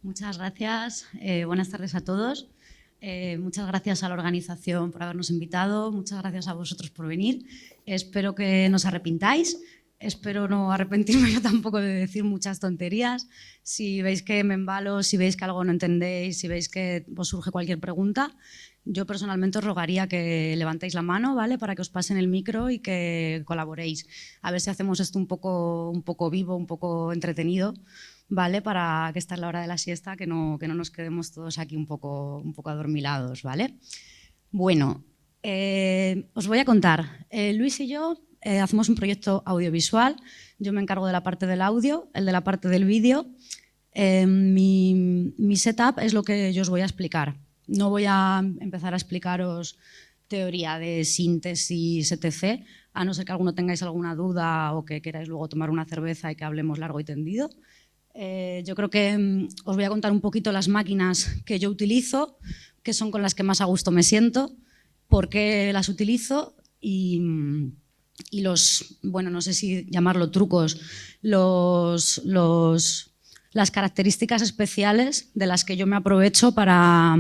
Muchas gracias. Buenas tardes a todos. Muchas gracias a la organización por habernos invitado. Muchas gracias a vosotros por venir. Espero que no os arrepintáis. Espero no arrepentirme yo tampoco de decir muchas tonterías. Si veis que me embalo, si veis que algo no entendéis, si veis que os surge cualquier pregunta, yo personalmente os rogaría que levantéis la mano, ¿vale? Para que os pasen el micro y que colaboréis. A ver si hacemos esto un poco vivo, un poco entretenido, ¿vale? Para que esta es la hora de la siesta, que no nos quedemos todos aquí un poco adormilados, ¿vale? Bueno, os voy a contar. Luis y yo hacemos un proyecto audiovisual. Yo me encargo de la parte del audio, él de la parte del vídeo. Mi setup es lo que yo os voy a explicar. No voy a empezar a explicaros teoría de síntesis, etc., a no ser que alguno tengáis alguna duda o que queráis luego tomar una cerveza y que hablemos largo y tendido. Yo creo que os voy a contar un poquito las máquinas que yo utilizo, que son con las que más a gusto me siento, por qué las utilizo y los, bueno, no sé si llamarlo trucos, las características especiales de las que yo me aprovecho para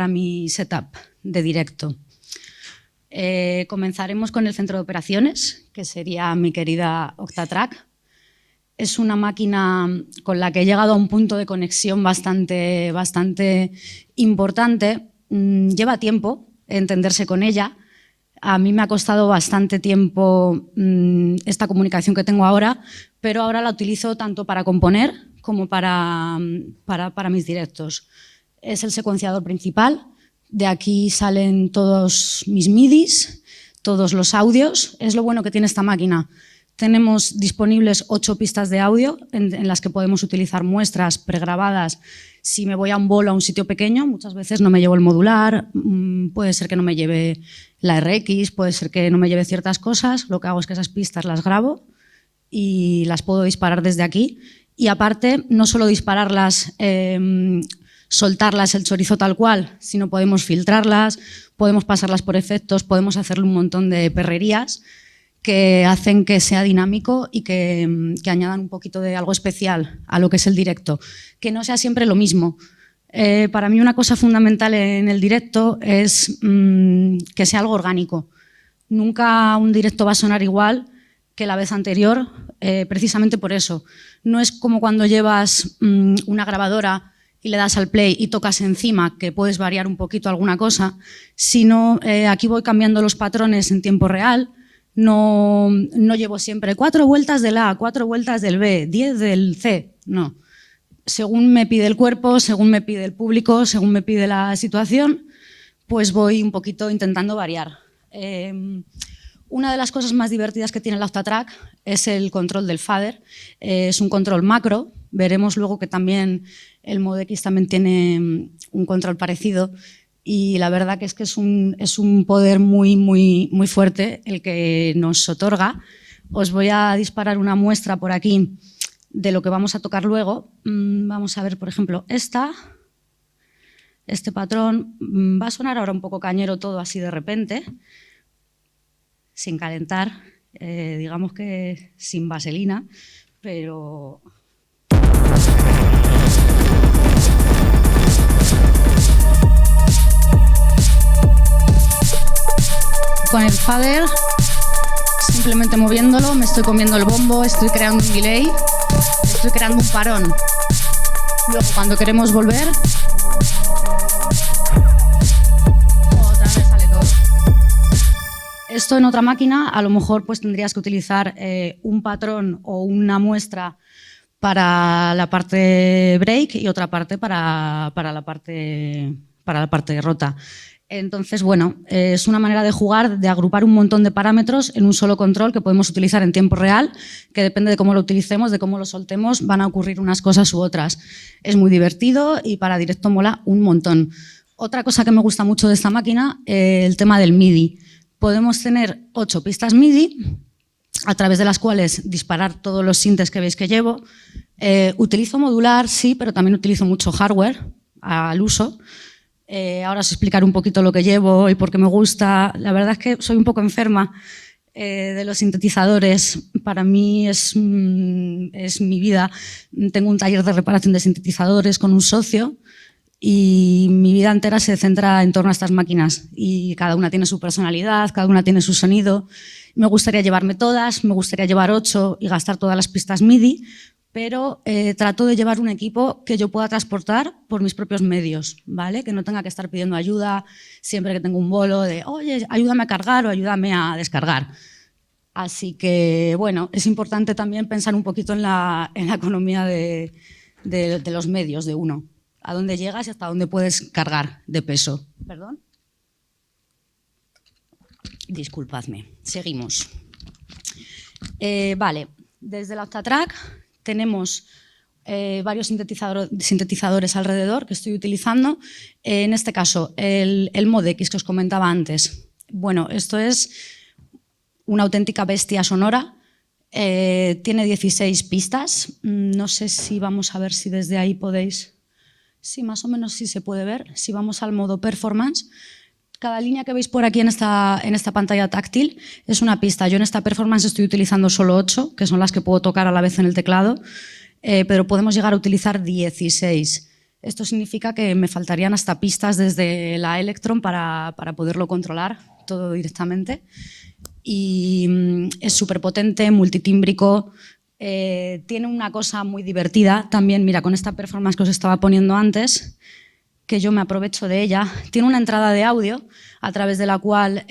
mi setup de directo. Comenzaremos con el centro de operaciones, que sería mi querida Octatrack. Es una máquina con la que he llegado a un punto de conexión bastante importante. Lleva tiempo entenderse con ella. A mí me ha costado bastante tiempo esta comunicación que tengo ahora, pero ahora la utilizo tanto para componer como para mis directos. Es el secuenciador principal. De aquí salen todos mis MIDIs, todos los audios. Es lo bueno que tiene esta máquina. Tenemos disponibles 8 pistas de audio en las que podemos utilizar muestras pregrabadas. Si me voy a un bolo, a un sitio pequeño, muchas veces no me llevo el modular, puede ser que no me lleve la RX, puede ser que no me lleve ciertas cosas. Lo que hago es que esas pistas las grabo y las puedo disparar desde aquí. Y aparte, no solo dispararlas, soltarlas el chorizo tal cual, sino podemos filtrarlas, podemos pasarlas por efectos, podemos hacerle un montón de perrerías que hacen que sea dinámico y que añadan un poquito de algo especial a lo que es el directo, que no sea siempre lo mismo. Para mí una cosa fundamental en el directo es que sea algo orgánico. Nunca un directo va a sonar igual que la vez anterior, precisamente por eso. No es como cuando llevas una grabadora y le das al play y tocas encima, que puedes variar un poquito alguna cosa, sino aquí voy cambiando los patrones en tiempo real. No llevo siempre 4 vueltas del A, 4 vueltas del B, 10 del C, no. Según me pide el cuerpo, según me pide el público, según me pide la situación, pues voy un poquito intentando variar. Una de las cosas más divertidas que tiene la Octatrack es el control del fader. Es un control macro. Veremos luego que también el Mod X también tiene un control parecido. Y la verdad que es un poder muy fuerte el que nos otorga. Os voy a disparar una muestra por aquí de lo que vamos a tocar luego. Vamos a ver, por ejemplo, este patrón. Va a sonar ahora un poco cañero todo así de repente, sin calentar, digamos que sin vaselina, pero... Con el fader, simplemente moviéndolo, me estoy comiendo el bombo, estoy creando un delay, estoy creando un parón. Luego, cuando queremos volver, otra vez sale todo. Esto en otra máquina, a lo mejor pues tendrías que utilizar un patrón o una muestra para la parte break y otra parte para la parte rota. Entonces, bueno, es una manera de jugar, de agrupar un montón de parámetros en un solo control que podemos utilizar en tiempo real, que depende de cómo lo utilicemos, de cómo lo soltemos, van a ocurrir unas cosas u otras. Es muy divertido y para directo mola un montón. Otra cosa que me gusta mucho de esta máquina, el tema del MIDI. Podemos tener 8 pistas MIDI, a través de las cuales disparar todos los sintes que veis que llevo. Utilizo modular, sí, pero también utilizo mucho hardware al uso. Ahora os explicaré un poquito lo que llevo y por qué me gusta. La verdad es que soy un poco enferma de los sintetizadores para mí es mi vida. Tengo un taller de reparación de sintetizadores con un socio y mi vida entera se centra en torno a estas máquinas y cada una tiene su personalidad, cada una tiene su sonido. Me gustaría llevarme todas, me gustaría llevar 8 y gastar todas las pistas MIDI, pero trato de llevar un equipo que yo pueda transportar por mis propios medios, ¿vale? Que no tenga que estar pidiendo ayuda siempre que tengo un bolo de oye, ayúdame a cargar o ayúdame a descargar. Así que, bueno, es importante también pensar un poquito en la economía de los medios de uno. A dónde llegas y hasta dónde puedes cargar de peso. ¿Perdón? Disculpadme. Seguimos. Vale, desde la Octatrack tenemos varios sintetizadores alrededor que estoy utilizando. En este caso, el Mod-X que os comentaba antes. Bueno, esto es una auténtica bestia sonora. Tiene 16 pistas. No sé si vamos a ver si desde ahí podéis... Sí, más o menos sí se puede ver. Si vamos al modo performance, cada línea que veis por aquí en esta pantalla táctil es una pista. Yo en esta performance estoy utilizando solo 8, que son las que puedo tocar a la vez en el teclado, pero podemos llegar a utilizar 16. Esto significa que me faltarían hasta pistas desde la Electron para poderlo controlar todo directamente. Y es súper potente, multitímbrico. Tiene una cosa muy divertida también, mira, con esta performance que os estaba poniendo antes, que yo me aprovecho de ella. Tiene una entrada de audio a través de la cual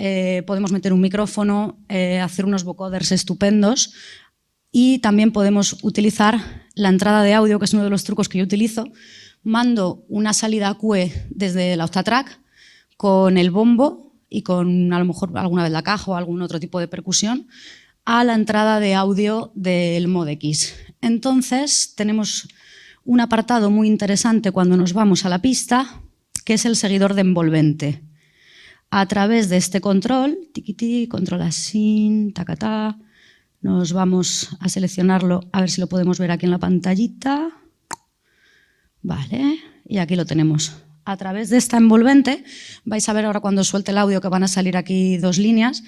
podemos meter un micrófono, hacer unos vocoders estupendos y también podemos utilizar la entrada de audio, que es uno de los trucos que yo utilizo. Mando una salida QE desde la Octatrack con el bombo y con a lo mejor alguna vez la caja o algún otro tipo de percusión a la entrada de audio del Mod-X. Entonces tenemos un apartado muy interesante cuando nos vamos a la pista, que es el seguidor de envolvente. A través de este control, tiquití, control así, tacatá, nos vamos a seleccionarlo, a ver si lo podemos ver aquí en la pantallita. Vale, y aquí lo tenemos. A través de esta envolvente, vais a ver ahora cuando suelte el audio que van a salir aquí 2 líneas.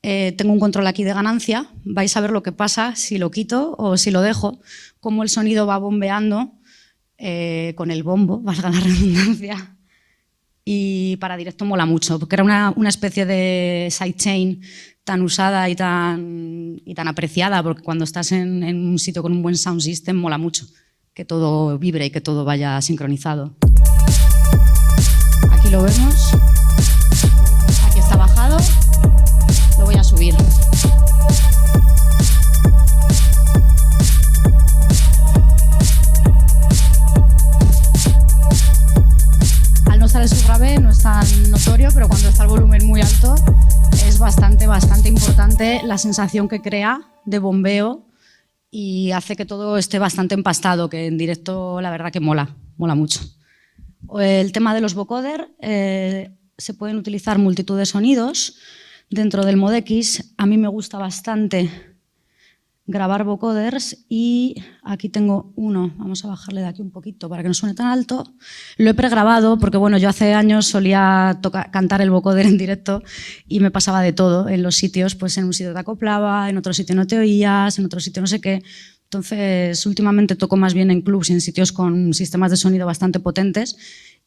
Tengo un control aquí de ganancia, vais a ver lo que pasa si lo quito o si lo dejo, cómo el sonido va bombeando con el bombo, valga la redundancia. Y para directo mola mucho, porque era una especie de sidechain tan usada y tan apreciada, porque cuando estás en un sitio con un buen sound system mola mucho, que todo vibre y que todo vaya sincronizado. Aquí lo vemos, aquí está bajado. Lo voy a subir. Al no estar el subgrave no es tan notorio, pero cuando está el volumen muy alto es bastante importante la sensación que crea de bombeo y hace que todo esté bastante empastado, que en directo la verdad que mola mucho. El tema de los vocoders, se pueden utilizar multitud de sonidos. Dentro del Mod-X a mí me gusta bastante grabar vocoders y aquí tengo uno, vamos a bajarle de aquí un poquito para que no suene tan alto. Lo he pregrabado porque bueno, yo hace años solía cantar el vocoder en directo y me pasaba de todo en los sitios, pues en un sitio te acoplaba, en otro sitio no te oías, en otro sitio no sé qué. Entonces últimamente toco más bien en clubs y en sitios con sistemas de sonido bastante potentes.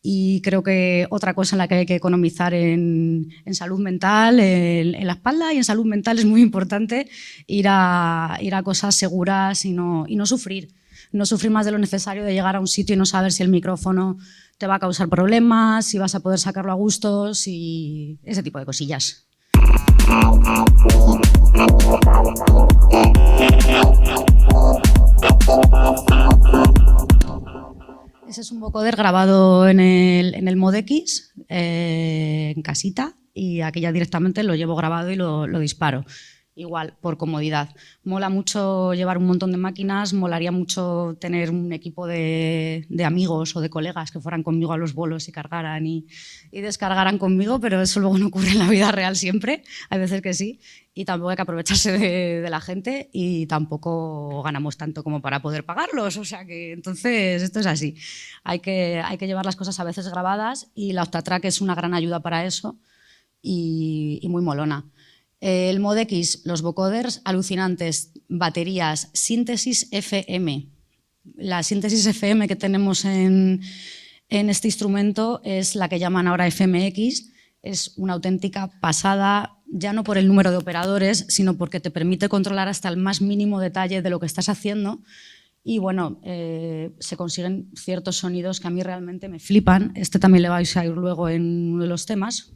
Y creo que otra cosa en la que hay que economizar en salud mental, en la espalda y en salud mental es muy importante ir a cosas seguras y no sufrir. No sufrir más de lo necesario de llegar a un sitio y no saber si el micrófono te va a causar problemas, si vas a poder sacarlo a gustos y ese tipo de cosillas. Ese es un vocoder grabado en el Mod-X, en casita, y aquí ya directamente lo llevo grabado y lo disparo. Igual, por comodidad. Mola mucho llevar un montón de máquinas, molaría mucho tener un equipo de amigos o de colegas que fueran conmigo a los bolos y cargaran y descargaran conmigo, pero eso luego no ocurre en la vida real siempre, hay veces que sí, y tampoco hay que aprovecharse de la gente y tampoco ganamos tanto como para poder pagarlos, o sea que entonces esto es así. Hay que llevar las cosas a veces grabadas y la Octatrack es una gran ayuda para eso y muy molona. El Mod X, los vocoders alucinantes, baterías, síntesis FM. La síntesis FM que tenemos en este instrumento es la que llaman ahora FMX. Es una auténtica pasada, ya no por el número de operadores, sino porque te permite controlar hasta el más mínimo detalle de lo que estás haciendo. Y bueno, se consiguen ciertos sonidos que a mí realmente me flipan. Este también le vais a oír luego en uno de los temas.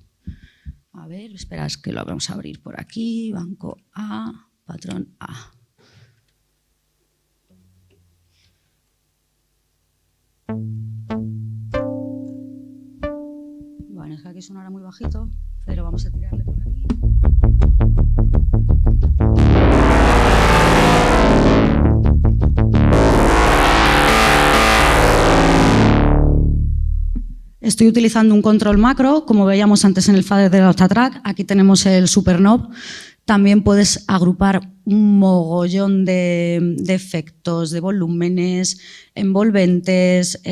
A ver, espera, es que lo vamos a abrir por aquí. Banco A, patrón A. Bueno, es que aquí sonará muy bajito, pero vamos a tirarle por aquí. Estoy utilizando un control macro, como veíamos antes en el fader del Octatrack. Aquí tenemos el Superknob. También puedes agrupar un mogollón de efectos, de volúmenes, envolventes,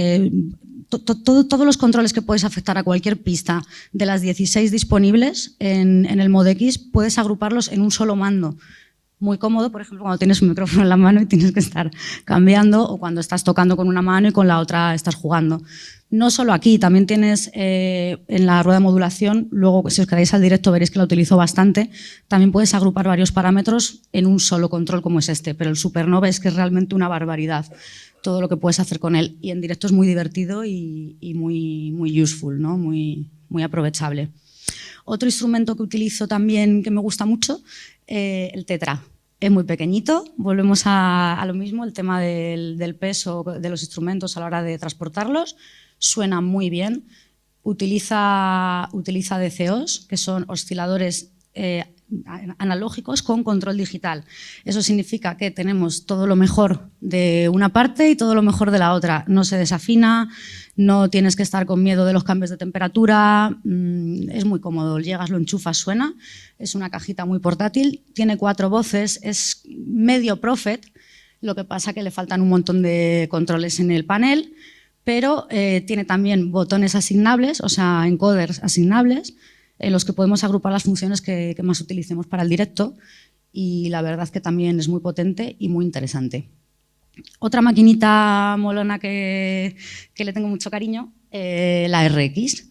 todos los controles que puedes afectar a cualquier pista de las 16 disponibles en el Mod X, puedes agruparlos en un solo mando. Muy cómodo, por ejemplo, cuando tienes un micrófono en la mano y tienes que estar cambiando, o cuando estás tocando con una mano y con la otra estás jugando. No solo aquí, también tienes en la rueda de modulación, luego si os quedáis al directo veréis que la utilizo bastante, también puedes agrupar varios parámetros en un solo control como es este, pero el Superknob es que es realmente una barbaridad todo lo que puedes hacer con él, y en directo es muy divertido y muy useful, ¿no? muy aprovechable. Otro instrumento que utilizo también que me gusta mucho, el Tetra. Es muy pequeñito, volvemos a lo mismo, el tema del peso de los instrumentos a la hora de transportarlos. Suena muy bien, utiliza DCOs, que son osciladores analógicos con control digital. Eso significa que tenemos todo lo mejor de una parte y todo lo mejor de la otra. No se desafina, no tienes que estar con miedo de los cambios de temperatura, es muy cómodo, llegas, lo enchufas, suena. Es una cajita muy portátil, tiene 4 voces, es medio Prophet, lo que pasa que le faltan un montón de controles en el panel, pero tiene también botones asignables, o sea, encoders asignables, en los que podemos agrupar las funciones que más utilicemos para el directo, y la verdad que también es muy potente y muy interesante. Otra maquinita molona que le tengo mucho cariño, la RX.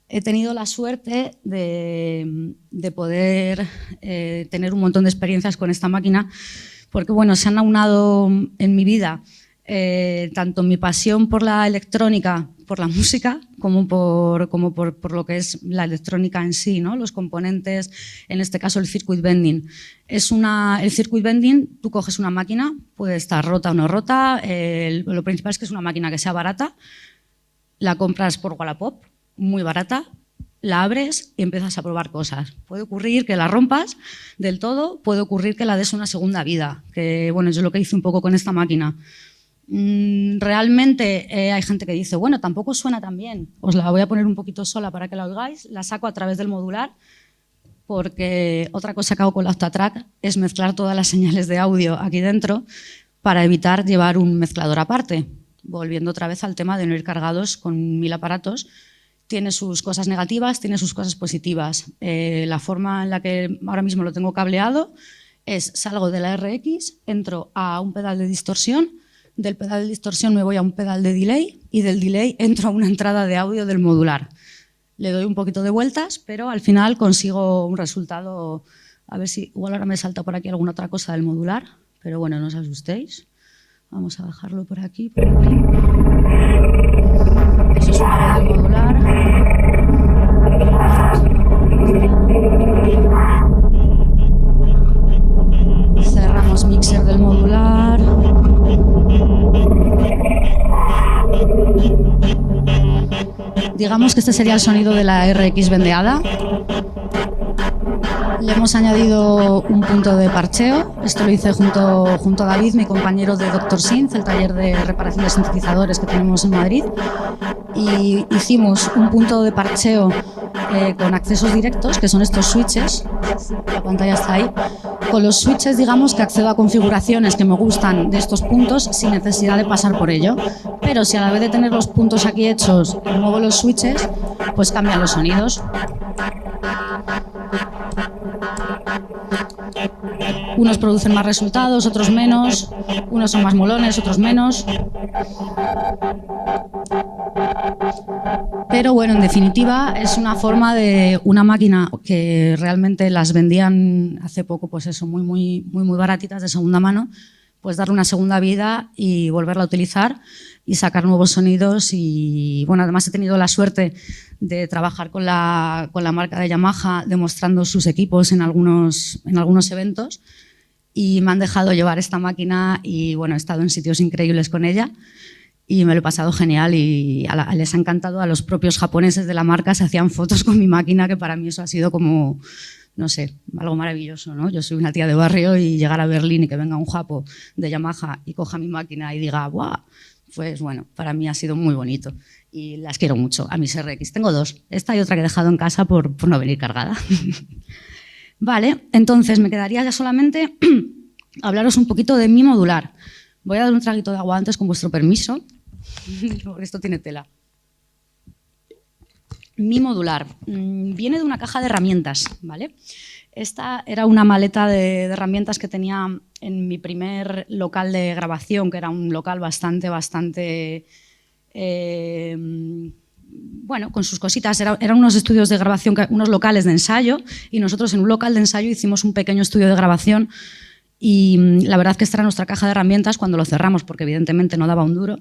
He tenido la suerte de poder tener un montón de experiencias con esta máquina, porque bueno, se han aunado en mi vida tanto mi pasión por la electrónica, por la música, como por lo que es la electrónica en sí, ¿no? Los componentes, en este caso el circuit bending. El circuit bending, tú coges una máquina, puede estar rota o no rota, lo principal es que es una máquina que sea barata, la compras por Wallapop, muy barata, la abres y empiezas a probar cosas. Puede ocurrir que la rompas del todo, puede ocurrir que la des una segunda vida, que bueno, yo lo que hice un poco con esta máquina. Realmente hay gente que dice, bueno, tampoco suena tan bien, os la voy a poner un poquito sola para que la oigáis, la saco a través del modular, porque otra cosa que hago con la Octatrack es mezclar todas las señales de audio aquí dentro para evitar llevar un mezclador aparte. Volviendo otra vez al tema de no ir cargados con 1000 aparatos, tiene sus cosas negativas, tiene sus cosas positivas. La forma en la que ahora mismo lo tengo cableado es, salgo de la RX, entro a un pedal de distorsión, del pedal de distorsión me voy a un pedal de delay y del delay entro a una entrada de audio del modular. Le doy un poquito de vueltas, pero al final consigo un resultado. A ver si igual ahora me salta por aquí alguna otra cosa del modular, pero bueno, no os asustéis. Vamos a bajarlo por aquí, por aquí. Eso es una vez del modular. Cerramos mixer del modular. Digamos que este sería el sonido de la RX bendeada. Le hemos añadido un punto de parcheo. Esto lo hice junto a David, mi compañero de Dr. Synth, el taller de reparación de sintetizadores que tenemos en Madrid. Y hicimos un punto de parcheo con accesos directos, que son estos switches. La pantalla está ahí. Con los switches, digamos que accedo a configuraciones que me gustan de estos puntos sin necesidad de pasar por ello. Pero si a la vez de tener los puntos aquí hechos muevo los switches, pues cambian los sonidos. Unos producen más resultados, otros menos. Unos son más molones, otros menos. Pero bueno, en definitiva, es una forma de una máquina que realmente las vendían hace poco, pues eso, muy baratitas de segunda mano, pues darle una segunda vida y volverla a utilizar y sacar nuevos sonidos. Y bueno, además he tenido la suerte de trabajar con la marca de Yamaha demostrando sus equipos en algunos eventos, y me han dejado llevar esta máquina y bueno, he estado en sitios increíbles con ella y me lo he pasado genial, y les ha encantado. A los propios japoneses de la marca se hacían fotos con mi máquina, que para mí eso ha sido como, no sé, algo maravilloso, ¿no? Yo soy una tía de barrio y llegar a Berlín y que venga un japo de Yamaha y coja mi máquina y diga ¡guau! Pues bueno, para mí ha sido muy bonito y las quiero mucho, a mis RX. Tengo dos, esta y otra que he dejado en casa por no venir cargada. Vale, entonces me quedaría ya solamente hablaros un poquito de mi modular. Voy a dar un traguito de agua antes, con vuestro permiso, porque esto tiene tela. Mi modular viene de una caja de herramientas, ¿vale? Esta era una maleta de herramientas que tenía en mi primer local de grabación, que era un local bastante bueno, con sus cositas. Eran unos estudios de grabación, unos locales de ensayo, y nosotros en un local de ensayo hicimos un pequeño estudio de grabación, y la verdad que esta era nuestra caja de herramientas cuando lo cerramos, porque evidentemente no daba un duro.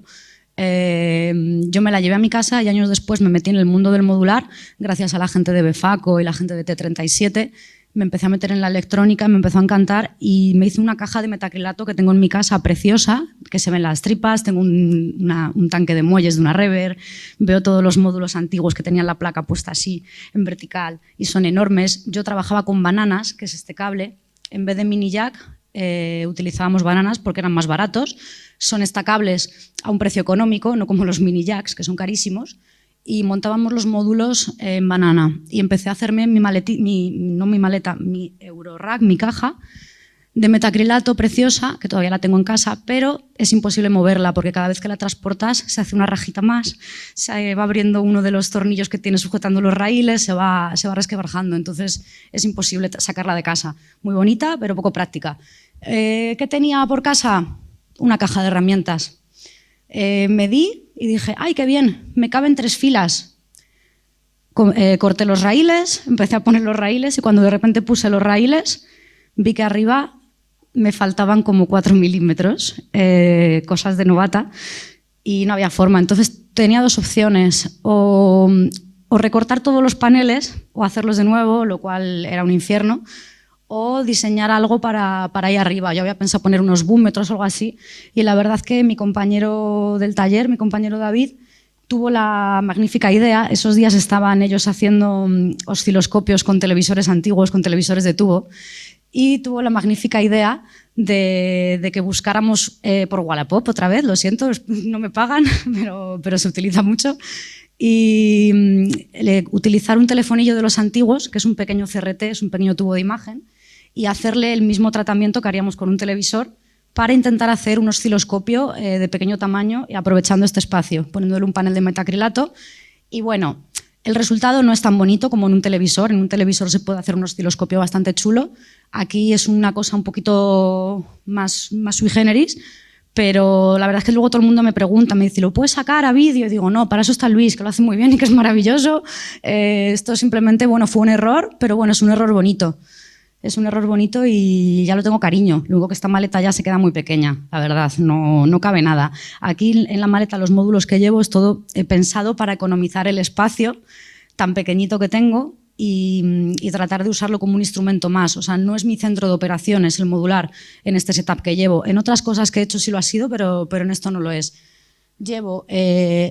Yo me la llevé a mi casa y años después me metí en el mundo del modular gracias a la gente de Befaco y la gente de T37. Me empecé a meter en la electrónica, me empezó a encantar y me hice una caja de metacrilato que tengo en mi casa preciosa, que se ven las tripas, tengo un tanque de muelles de una Reverb, veo todos los módulos antiguos que tenían la placa puesta así en vertical y son enormes. Yo trabajaba con bananas, que es este cable, en vez de mini jack utilizábamos bananas porque eran más baratos. Son estacables a un precio económico, no como los mini jacks, que son carísimos, y montábamos los módulos en banana. Y empecé a hacerme mi Eurorack, mi caja de metacrilato preciosa, que todavía la tengo en casa, pero es imposible moverla porque cada vez que la transportas se hace una rajita más, se va abriendo uno de los tornillos que tiene sujetando los raíles, se va resquebrajando, entonces es imposible sacarla de casa. Muy bonita, pero poco práctica. ¿Qué tenía por casa? Una caja de herramientas. Medí y dije, ¡ay, qué bien! Me caben 3 filas. Corté los raíles, empecé a poner los raíles y cuando de repente puse los raíles vi que arriba me faltaban como 4 milímetros, cosas de novata, y no había forma. Entonces tenía 2 opciones, o recortar todos los paneles o hacerlos de nuevo, lo cual era un infierno, o diseñar algo para ahí arriba. Yo había pensado poner unos búmetros o algo así, y la verdad que mi compañero del taller, mi compañero David, tuvo la magnífica idea. Esos días estaban ellos haciendo osciloscopios con televisores antiguos, con televisores de tubo, y tuvo la magnífica idea de que buscáramos por Wallapop otra vez, lo siento, no me pagan, pero se utiliza mucho, y utilizar un telefonillo de los antiguos, que es un pequeño CRT, es un pequeño tubo de imagen, y hacerle el mismo tratamiento que haríamos con un televisor para intentar hacer un osciloscopio de pequeño tamaño y aprovechando este espacio, poniéndole un panel de metacrilato. Y bueno, el resultado no es tan bonito como en un televisor. En un televisor se puede hacer un osciloscopio bastante chulo. Aquí es una cosa un poquito más sui generis, pero la verdad es que luego todo el mundo me pregunta, me dice, ¿lo puedes sacar a vídeo? Y digo, no, para eso está Luis, que lo hace muy bien y que es maravilloso. Esto simplemente, bueno, fue un error, pero bueno, es un error bonito. Es un error bonito y ya lo tengo cariño. Luego que esta maleta ya se queda muy pequeña, la verdad, no cabe nada. Aquí en la maleta los módulos que llevo es todo pensado para economizar el espacio tan pequeñito que tengo y tratar de usarlo como un instrumento más. O sea, no es mi centro de operaciones el modular en este setup que llevo. En otras cosas que he hecho sí lo ha sido, pero en esto no lo es. Llevo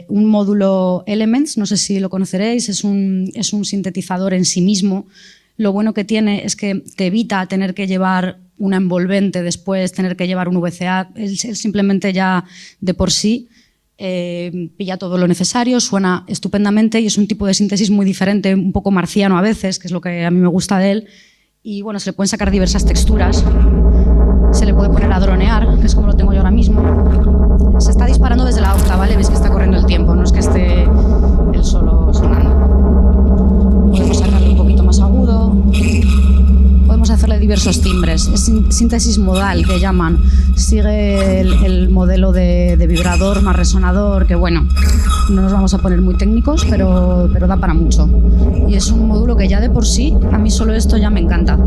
un módulo Elements, no sé si lo conoceréis, es un sintetizador en sí mismo. Lo bueno que tiene es que te evita tener que llevar una envolvente después, tener que llevar un VCA. Él simplemente ya de por sí pilla todo lo necesario, suena estupendamente y es un tipo de síntesis muy diferente, un poco marciano a veces, que es lo que a mí me gusta de él. Y bueno, se le pueden sacar diversas texturas. Se le puede poner a dronear, que es como lo tengo yo ahora mismo. Se está disparando desde la octa, ¿vale? Veis que está corriendo el tiempo, no es que esté él solo sonando. Podemos sacarle un poquito más agudo. Podemos hacerle diversos timbres. Es síntesis modal, que llaman. Sigue el modelo de vibrador más resonador, que bueno, no nos vamos a poner muy técnicos, pero da para mucho. Y es un módulo que ya de por sí, a mí solo esto ya me encanta.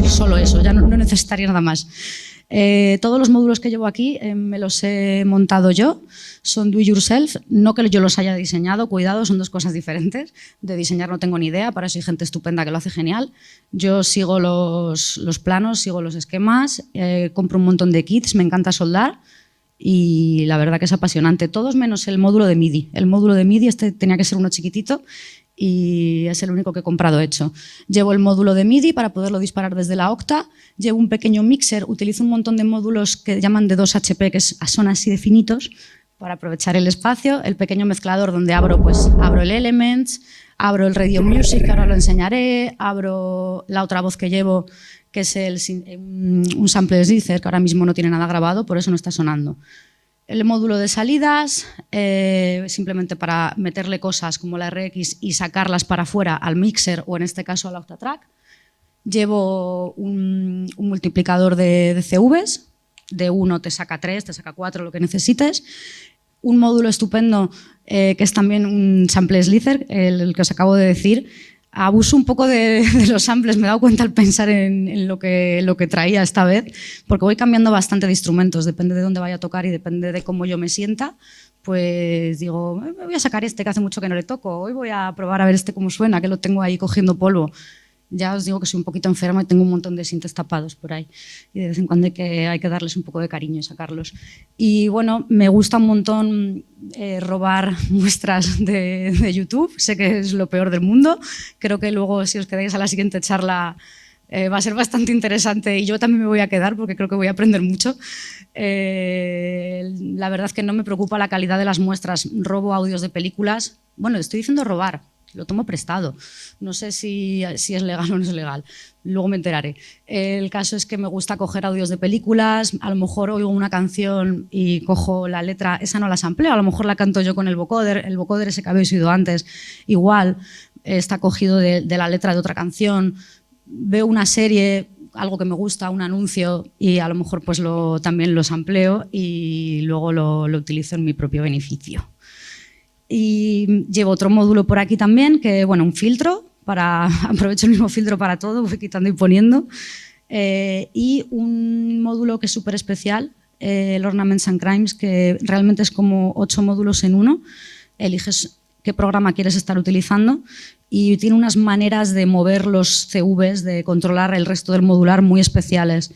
Solo eso, ya no necesitaría nada más. Todos los módulos que llevo aquí me los he montado yo, son do it yourself, no que yo los haya diseñado, cuidado, son dos cosas diferentes. De diseñar no tengo ni idea, para eso hay gente estupenda que lo hace genial. Yo sigo los planos, sigo los esquemas, compro un montón de kits, me encanta soldar y la verdad que es apasionante. Todos menos el módulo de MIDI. El módulo de MIDI este tenía que ser uno chiquitito y es el único que he comprado hecho. Llevo el módulo de MIDI para poderlo disparar desde la Octa, llevo un pequeño mixer, utilizo un montón de módulos que llaman de 2 HP, que son así de finitos, para aprovechar el espacio, el pequeño mezclador donde abro el Elements, abro el Radio Music, que ahora lo enseñaré, abro la otra voz que llevo, que es un sample Slither, que ahora mismo no tiene nada grabado, por eso no está sonando. El módulo de salidas, simplemente para meterle cosas como la RX y sacarlas para afuera al mixer o en este caso al Octatrack. Llevo un multiplicador de CVs, de 1 te saca 3, te saca 4, lo que necesites. Un módulo estupendo que es también un sample Slither, el que os acabo de decir. Abuso un poco de los samples, me he dado cuenta al pensar en lo que traía esta vez, porque voy cambiando bastante de instrumentos, depende de dónde vaya a tocar y depende de cómo yo me sienta, pues digo, me voy a sacar este que hace mucho que no le toco, hoy voy a probar a ver este cómo suena, que lo tengo ahí cogiendo polvo. Ya os digo que soy un poquito enferma y tengo un montón de sintes tapados por ahí y de vez en cuando hay que darles un poco de cariño y sacarlos. Y bueno, me gusta un montón robar muestras de YouTube, sé que es lo peor del mundo, creo que luego si os quedáis a la siguiente charla va a ser bastante interesante y yo también me voy a quedar porque creo que voy a aprender mucho. La verdad es que no me preocupa la calidad de las muestras, robo audios de películas, bueno, estoy diciendo robar, lo tomo prestado. No sé si es legal o no es legal. Luego me enteraré. El caso es que me gusta coger audios de películas. A lo mejor oigo una canción y cojo la letra. Esa no la sampleo. A lo mejor la canto yo con el vocoder. El vocoder ese que habéis oído antes, igual, está cogido de la letra de otra canción. Veo una serie, algo que me gusta, un anuncio, y a lo mejor pues también lo sampleo y luego lo utilizo en mi propio beneficio. Y llevo otro módulo por aquí también, que bueno, un filtro, aprovecho el mismo filtro para todo, voy quitando y poniendo. Y un módulo que es súper especial, el Ornaments and Crimes, que realmente es como 8 módulos en uno. Eliges qué programa quieres estar utilizando y tiene unas maneras de mover los CVs, de controlar el resto del modular muy especiales.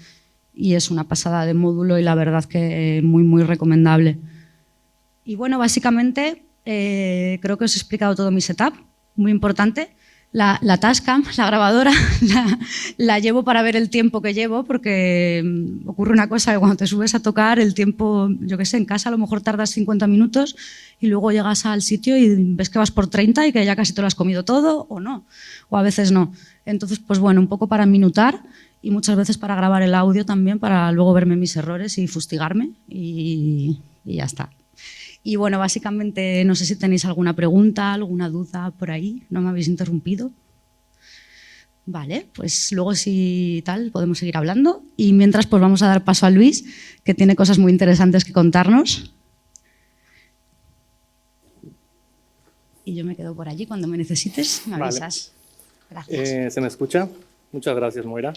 Y es una pasada de módulo y la verdad que muy, muy recomendable. Y bueno, básicamente creo que os he explicado todo mi setup, muy importante. La Tascam, la grabadora, la llevo para ver el tiempo que llevo, porque ocurre una cosa que cuando te subes a tocar, el tiempo, yo qué sé, en casa a lo mejor tardas 50 minutos y luego llegas al sitio y ves que vas por 30 y que ya casi te lo has comido todo o no, o a veces no. Entonces, pues bueno, un poco para minutar y muchas veces para grabar el audio también, para luego verme mis errores y fustigarme y ya está. Y bueno, básicamente no sé si tenéis alguna pregunta, alguna duda por ahí, no me habéis interrumpido. Vale, pues luego si tal podemos seguir hablando y mientras pues vamos a dar paso a Luis, que tiene cosas muy interesantes que contarnos. Y yo me quedo por allí, cuando me necesites me avisas. Vale. Gracias. ¿Se me escucha? Muchas gracias, Moira.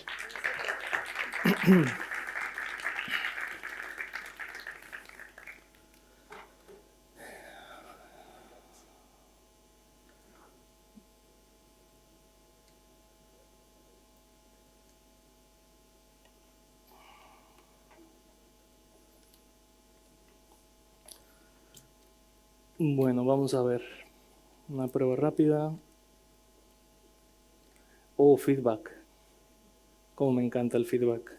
Bueno, vamos a ver. Una prueba rápida. Oh, feedback. Cómo me encanta el feedback.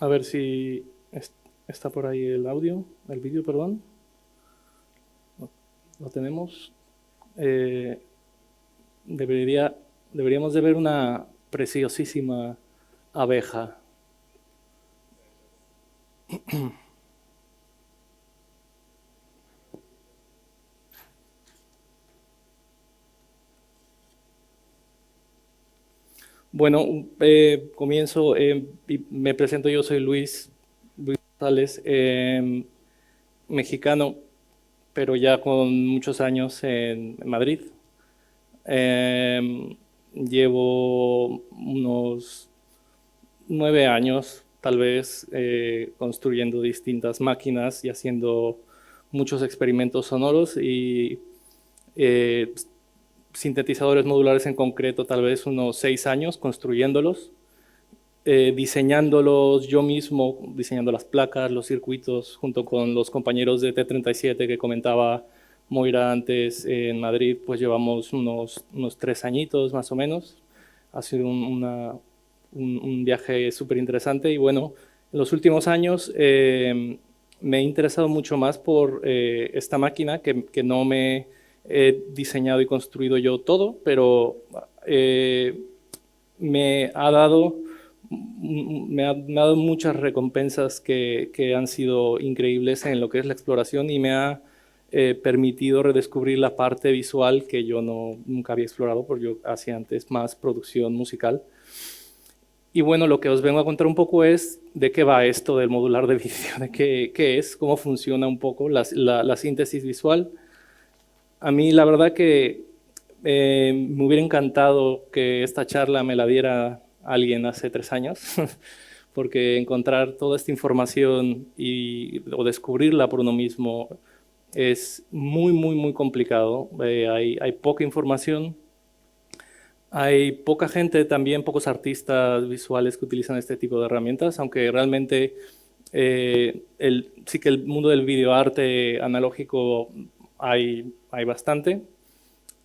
A ver si está por ahí el audio, el vídeo, perdón. Lo tenemos. Deberíamos de ver una preciosísima abeja. Bueno, comienzo, y me presento, yo soy Luis González, mexicano, pero ya con muchos años en Madrid. Llevo unos 9 años, tal vez, construyendo distintas máquinas y haciendo muchos experimentos sonoros y eh, sintetizadores modulares en concreto, tal vez unos 6 años construyéndolos, diseñándolos yo mismo, diseñando las placas, los circuitos, junto con los compañeros de T37 que comentaba Moira antes en Madrid, pues llevamos unos 3 añitos más o menos. Ha sido un viaje súper interesante y bueno, en los últimos años me he interesado mucho más por esta máquina que no me he diseñado y construido yo todo, pero me ha dado muchas recompensas que han sido increíbles en lo que es la exploración y me ha permitido redescubrir la parte visual que yo nunca había explorado, porque yo hacía antes más producción musical. Y bueno, lo que os vengo a contar un poco es de qué va esto del modular de vídeo, de qué es, cómo funciona un poco la síntesis visual. A mí la verdad que me hubiera encantado que esta charla me la diera alguien hace 3 años, porque encontrar toda esta información o descubrirla por uno mismo es muy complicado. Hay poca información, hay poca gente también, pocos artistas visuales que utilizan este tipo de herramientas, aunque realmente sí que el mundo del videoarte analógico hay bastante.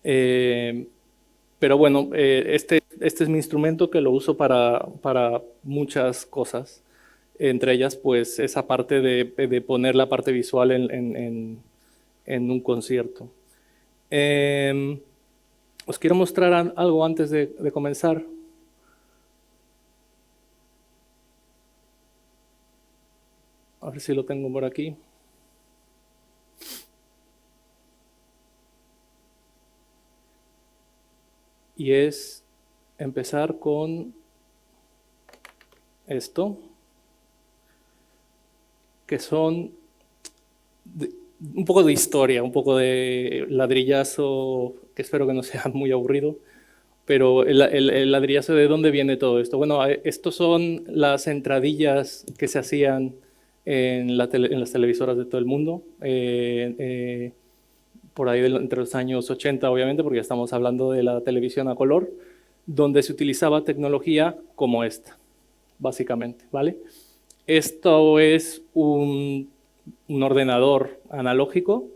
Pero bueno, este es mi instrumento que lo uso para muchas cosas. Entre ellas, pues, esa parte de poner la parte visual en un concierto. Os quiero mostrar algo antes de comenzar. A ver si lo tengo por aquí. Y es empezar con esto, que son un poco de historia, un poco de ladrillazo, que espero que no sea muy aburrido, pero el ladrillazo, ¿de dónde viene todo esto? Bueno, estos son las entradillas que se hacían en las televisoras de todo el mundo, por ahí entre los años 80, obviamente, porque ya estamos hablando de la televisión a color, donde se utilizaba tecnología como esta, básicamente, ¿vale? Esto es un ordenador analógico,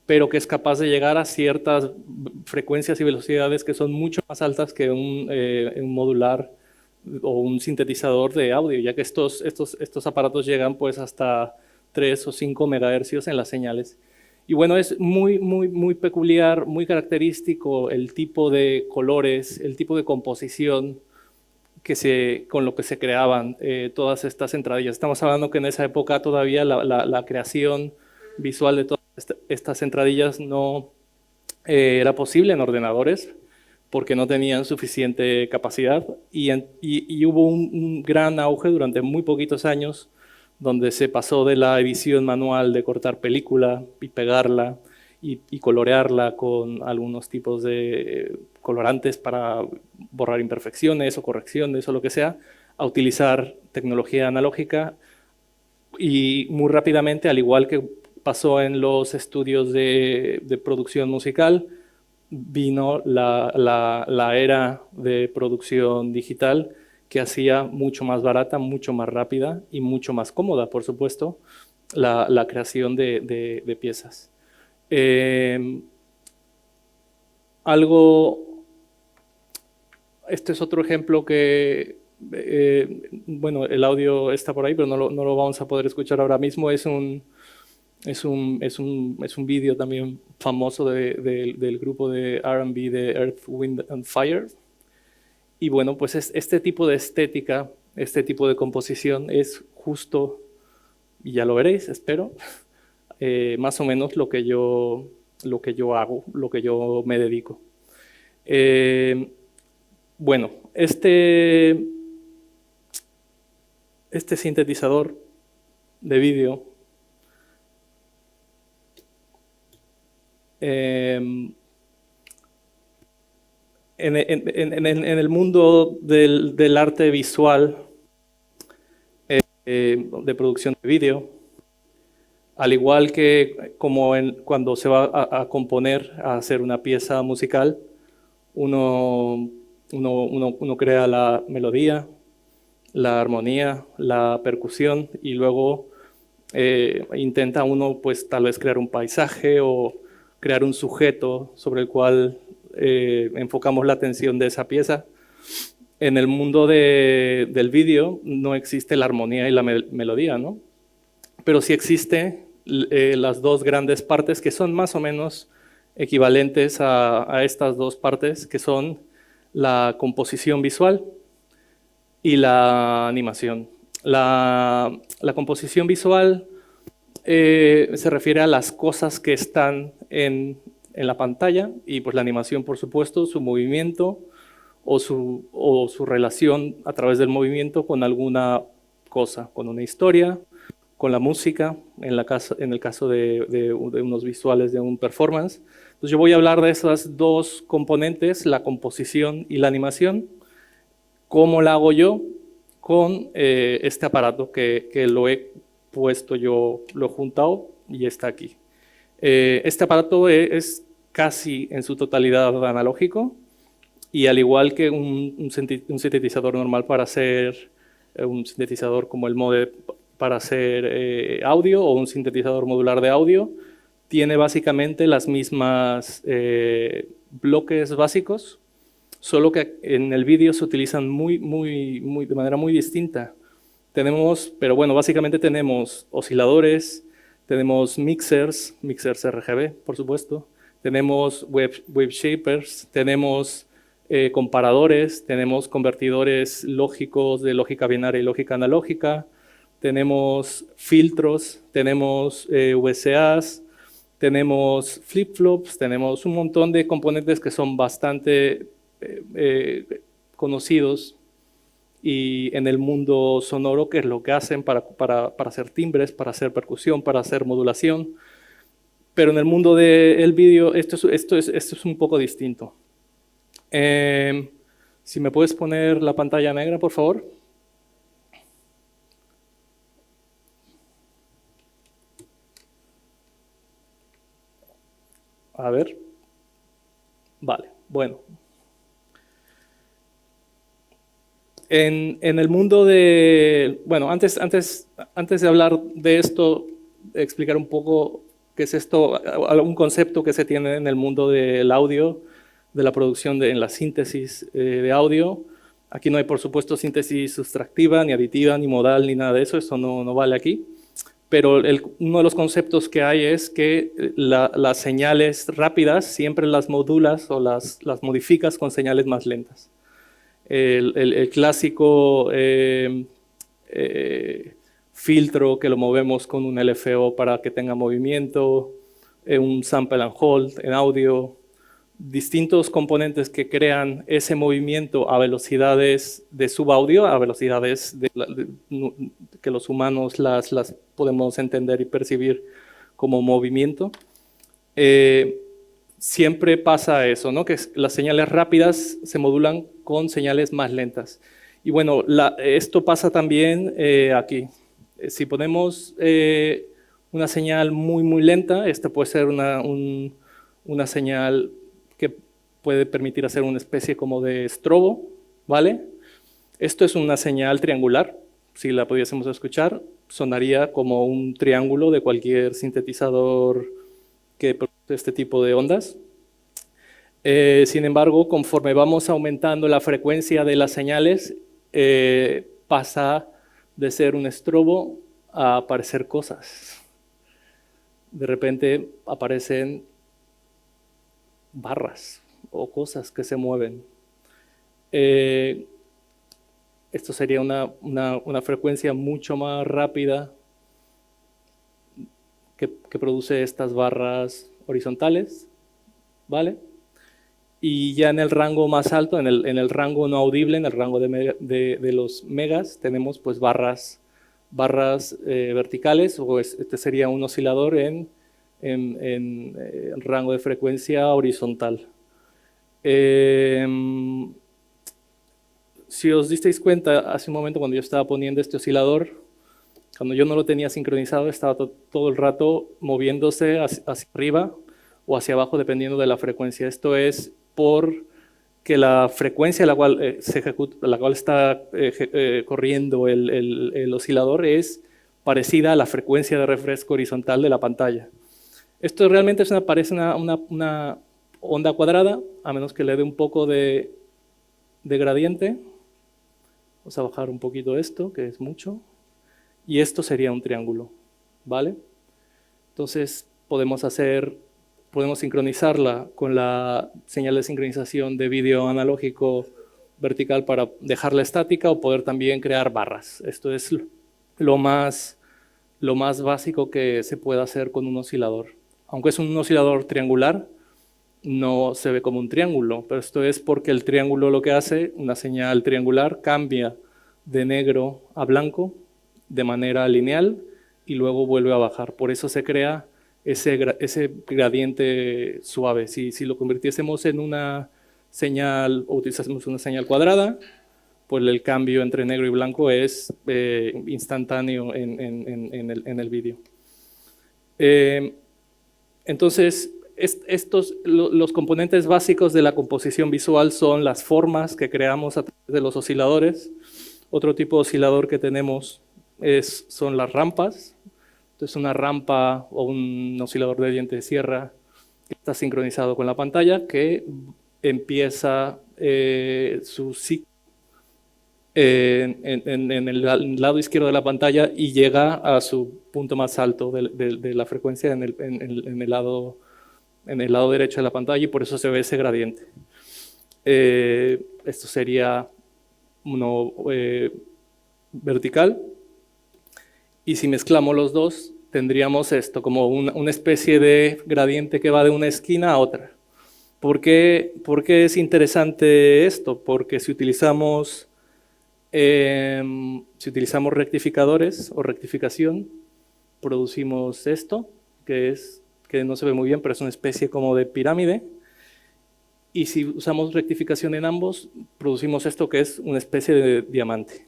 pero que es capaz de llegar a ciertas frecuencias y velocidades que son mucho más altas que un modular o un sintetizador de audio, ya que estos aparatos llegan pues hasta 3 o 5 megahercios en las señales. Y bueno, es muy peculiar, muy característico el tipo de colores, el tipo de composición con lo que se creaban todas estas entradillas. Estamos hablando que en esa época todavía la creación visual de todas estas entradillas no era posible en ordenadores porque no tenían suficiente capacidad y hubo un gran auge durante muy poquitos años donde se pasó de la edición manual de cortar película y pegarla y colorearla con algunos tipos de colorantes para borrar imperfecciones o correcciones o lo que sea, a utilizar tecnología analógica y muy rápidamente, al igual que pasó en los estudios de producción musical, vino la era de producción digital que hacía mucho más barata, mucho más rápida y mucho más cómoda, por supuesto, la creación de piezas. Este es otro ejemplo que, bueno, el audio está por ahí, pero no lo vamos a poder escuchar ahora mismo. Es un vídeo también famoso del grupo de R&B de Earth, Wind and Fire. Y bueno, pues este tipo de estética, este tipo de composición es justo, y ya lo veréis, espero, más o menos lo que yo hago, lo que yo me dedico. Bueno, este sintetizador de vídeo en el mundo del arte visual, de producción de vídeo, al igual que como cuando se va a componer, a hacer una pieza musical, uno crea la melodía, la armonía, la percusión y luego intenta uno pues tal vez crear un paisaje o crear un sujeto sobre el cual enfocamos la atención de esa pieza. En el mundo del vídeo no existe la armonía y la melodía, ¿no? Pero sí existe las dos grandes partes que son más o menos equivalentes a estas dos partes, que son la composición visual y la animación. La composición visual se refiere a las cosas que están en la pantalla y pues la animación, por supuesto, su movimiento o su relación a través del movimiento con alguna cosa, con una historia, con la música, en el caso de unos visuales de un performance. Entonces yo voy a hablar de esas dos componentes, la composición y la animación. ¿Cómo la hago yo? Con este aparato que lo he puesto yo, lo he juntado y está aquí. Este aparato es casi en su totalidad analógico y al igual que un sintetizador normal para hacer un sintetizador como el Mode para hacer audio o un sintetizador modular de audio, tiene básicamente las mismas bloques básicos, solo que en el vídeo se utilizan de manera muy distinta. Pero bueno, básicamente tenemos osciladores, tenemos mixers RGB, por supuesto, tenemos wave shapers, tenemos comparadores, tenemos convertidores lógicos de lógica binaria y lógica analógica, tenemos filtros, tenemos VCAs, tenemos flip-flops, tenemos un montón de componentes que son bastante conocidos y en el mundo sonoro, que es lo que hacen para hacer timbres, para hacer percusión, para hacer modulación. Pero en el mundo del vídeo esto es un poco distinto. Si me puedes poner la pantalla negra, por favor. A ver. Vale, bueno. En el mundo de... Bueno, antes de hablar de esto, explicar un poco qué es esto, algún concepto que se tiene en el mundo del audio, de la producción, en la síntesis de audio. Aquí no hay, por supuesto, síntesis sustractiva, ni aditiva, ni modal, ni nada de eso. Eso no vale aquí. Pero uno de los conceptos que hay es que las señales rápidas siempre las modulas o las modificas con señales más lentas. El clásico filtro que lo movemos con un LFO para que tenga movimiento, un sample and hold en audio, distintos componentes que crean ese movimiento a velocidades de subaudio, a velocidades que los humanos las podemos entender y percibir como movimiento. Siempre pasa eso, ¿no? Que las señales rápidas se modulan con señales más lentas. Y bueno, esto pasa también aquí. Si ponemos una señal muy lenta, esta puede ser una señal que puede permitir hacer una especie como de estrobo, ¿vale? Esto es una señal triangular. Si la pudiésemos escuchar, sonaría como un triángulo de cualquier sintetizador que produce este tipo de ondas. Sin embargo, conforme vamos aumentando la frecuencia de las señales, pasa de ser un estrobo a aparecer cosas. De repente aparecen barras o cosas que se mueven. Esto sería una frecuencia mucho más rápida que produce estas barras horizontales, ¿vale? Y ya en el rango más alto, en el rango no audible, en el rango de los megas, tenemos pues barras verticales, o este sería un oscilador en rango de frecuencia horizontal. Si os disteis cuenta, hace un momento cuando yo estaba poniendo este oscilador, cuando yo no lo tenía sincronizado, estaba todo el rato moviéndose hacia arriba o hacia abajo, dependiendo de la frecuencia. Esto es porque la frecuencia a la cual, está corriendo el oscilador es parecida a la frecuencia de refresco horizontal de la pantalla. Esto realmente parece una onda cuadrada, a menos que le dé un poco de gradiente. Vamos a bajar un poquito esto, que es mucho. Y esto sería un triángulo, ¿vale? Entonces podemos sincronizarla con la señal de sincronización de vídeo analógico vertical para dejarla estática, o poder también crear barras. Esto es lo más básico que se puede hacer con un oscilador. Aunque es un oscilador triangular, no se ve como un triángulo, pero esto es porque el triángulo lo que hace, una señal triangular, cambia de negro a blanco de manera lineal y luego vuelve a bajar. Por eso se crea ese gradiente suave. Si lo convirtiésemos en una señal, o utilizásemos una señal cuadrada, pues el cambio entre negro y blanco es instantáneo en el vídeo. Entonces, los componentes básicos de la composición visual son las formas que creamos a través de los osciladores. Otro tipo de oscilador que tenemos son las rampas. Entonces, una rampa o un oscilador de diente de sierra que está sincronizado con la pantalla, que empieza su ciclo en el lado izquierdo de la pantalla y llega a su punto más alto de la frecuencia en el lado derecho de la pantalla, y por eso se ve ese gradiente. Esto sería uno vertical, y si mezclamos los dos tendríamos esto como una especie de gradiente que va de una esquina a otra. ¿Por qué es interesante esto? Porque si utilizamos rectificadores o rectificación, producimos esto, que no se ve muy bien, pero es una especie como de pirámide. Y si usamos rectificación en ambos, producimos esto, que es una especie de diamante.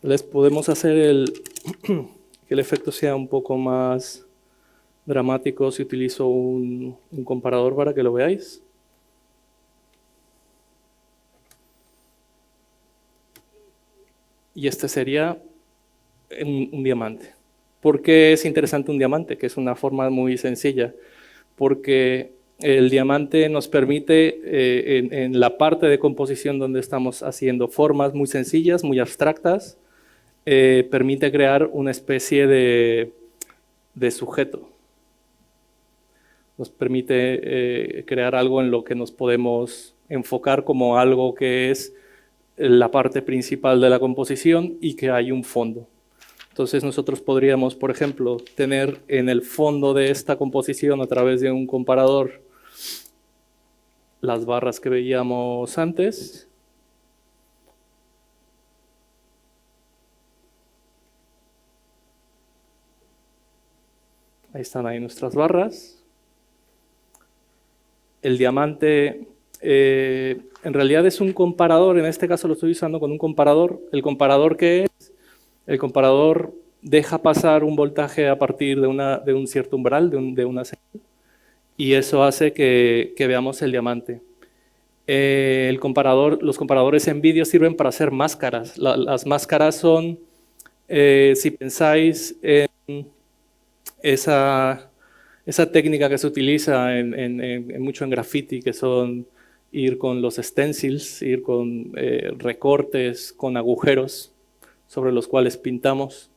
Les podemos hacer que el efecto sea un poco más dramático si utilizo un comparador para que lo veáis. Y este sería un diamante. ¿Por qué es interesante un diamante? Que es una forma muy sencilla. Porque el diamante nos permite, en la parte de composición donde estamos haciendo formas muy sencillas, muy abstractas, permite crear una especie de sujeto. Nos permite crear algo en lo que nos podemos enfocar como algo que es la parte principal de la composición y que hay un fondo. Entonces nosotros podríamos, por ejemplo, tener en el fondo de esta composición, a través de un comparador, las barras que veíamos antes. Ahí están ahí nuestras barras. El diamante en realidad es un comparador, en este caso lo estoy usando con un comparador. ¿El comparador qué es? El comparador deja pasar un voltaje a partir de un cierto umbral, de una señal, y eso hace que veamos el diamante. Los comparadores en vídeo sirven para hacer máscaras. Las máscaras son, si pensáis en esa técnica que se utiliza mucho en graffiti, que son ir con los stencils, ir con recortes, con agujeros sobre los cuales pintamos.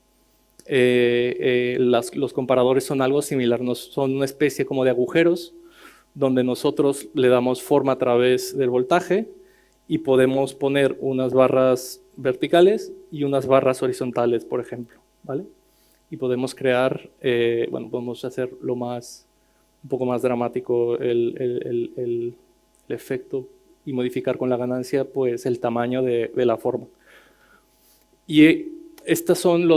Los comparadores son algo similar, son una especie como de agujeros donde nosotros le damos forma a través del voltaje y podemos poner unas barras verticales y unas barras horizontales, por ejemplo, ¿vale? Y podemos crear, podemos hacer un poco más dramático el el efecto y modificar con la ganancia pues el tamaño de la forma. Y estas son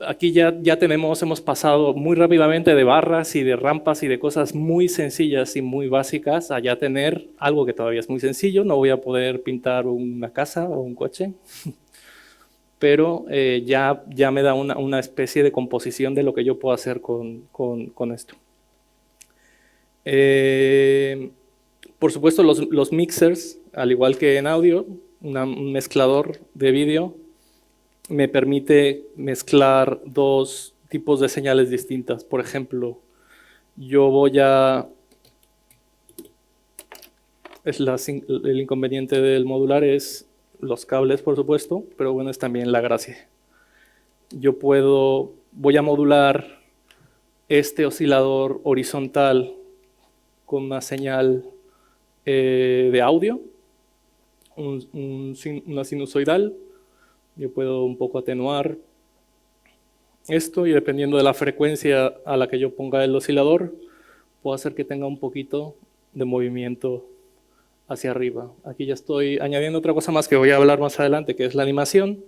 aquí ya hemos pasado muy rápidamente de barras y de rampas y de cosas muy sencillas y muy básicas a ya tener algo que todavía es muy sencillo. No voy a poder pintar una casa o un coche, pero ya me da una especie de composición de lo que yo puedo hacer con esto. Por supuesto, los mixers, al igual que en audio, un mezclador de vídeo me permite mezclar dos tipos de señales distintas. Por ejemplo, el inconveniente del modular es los cables, por supuesto, pero bueno, es también la gracia. Voy a modular este oscilador horizontal con una señal de audio, una sinusoidal. Yo puedo un poco atenuar esto y dependiendo de la frecuencia a la que yo ponga el oscilador, puedo hacer que tenga un poquito de movimiento hacia arriba. Aquí ya estoy añadiendo otra cosa más que voy a hablar más adelante, que es la animación,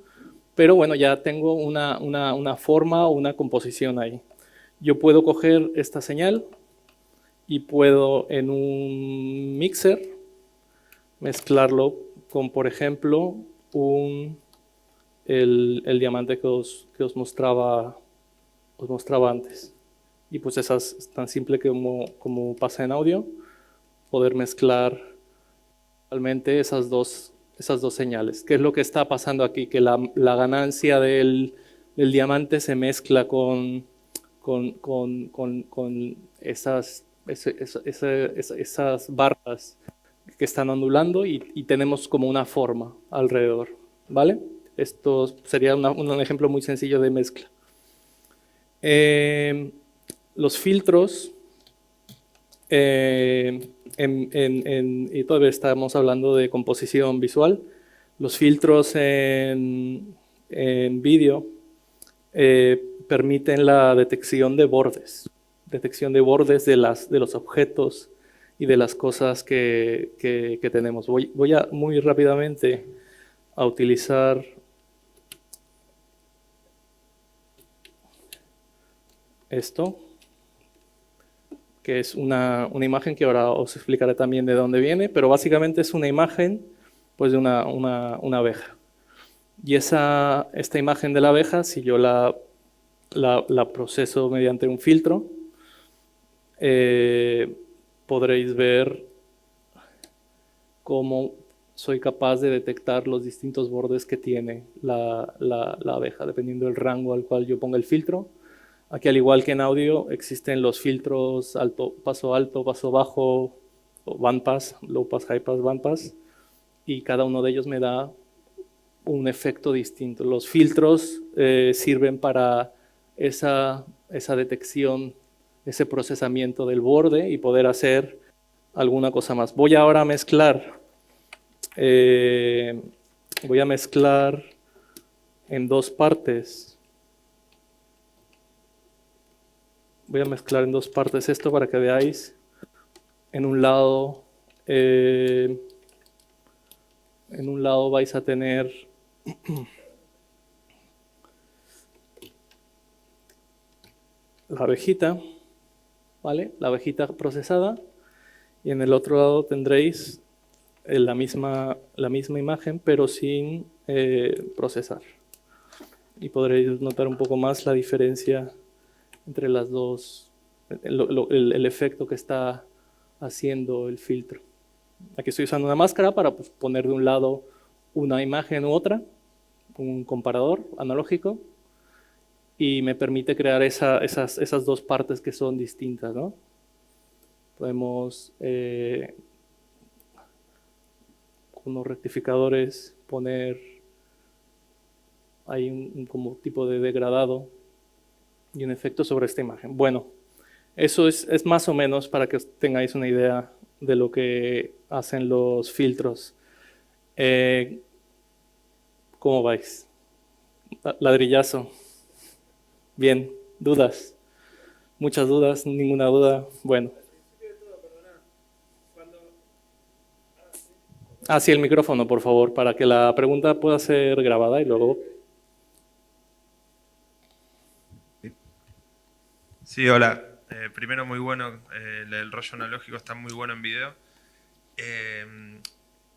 pero bueno, ya tengo una forma o una composición ahí. Yo puedo coger esta señal y puedo en un mixer mezclarlo con, por ejemplo, el diamante que os mostraba antes. Y pues es tan simple como pasa en audio, poder mezclar realmente esas dos señales. ¿Qué es lo que está pasando aquí? Que la ganancia del diamante se mezcla con esas barras que están ondulando y tenemos como una forma alrededor, ¿vale? Esto sería un ejemplo muy sencillo de mezcla. Los filtros, y todavía estamos hablando de composición visual, los filtros en vídeo permiten la detección de bordes de los objetos y de las cosas que tenemos. Voy a muy rápidamente a utilizar esto, que es una imagen que ahora os explicaré también de dónde viene, pero básicamente es una imagen pues, de una abeja. Y esta imagen de la abeja, si yo la proceso mediante un filtro, podréis ver cómo soy capaz de detectar los distintos bordes que tiene la abeja, dependiendo del rango al cual yo ponga el filtro. Aquí, al igual que en audio, existen los filtros paso alto, paso bajo, o bandpass, low pass, high pass, bandpass, y cada uno de ellos me da un efecto distinto. Los filtros sirven para esa detección, ese procesamiento del borde y poder hacer alguna cosa más. Voy ahora a mezclar, en dos partes. Voy a mezclar en dos partes esto para que veáis. En un lado vais a tener la abejita, ¿vale? La abejita procesada, y en el otro lado tendréis la misma imagen, pero sin procesar. Y podréis notar un poco más la diferencia entre las dos, el efecto que está haciendo el filtro. Aquí estoy usando una máscara para pues, poner de un lado una imagen u otra, un comparador analógico, y me permite crear esas dos partes que son distintas, ¿no? Podemos con los rectificadores poner ahí un como tipo de degradado y un efecto sobre esta imagen. Bueno, eso es más o menos para que tengáis una idea de lo que hacen los filtros. ¿Cómo vais? Ladrillazo. Bien, dudas. Muchas dudas, ninguna duda. Bueno. Ah, sí, el micrófono, por favor, para que la pregunta pueda ser grabada y luego... Sí, hola. Primero, muy bueno. El rollo analógico está muy bueno en video.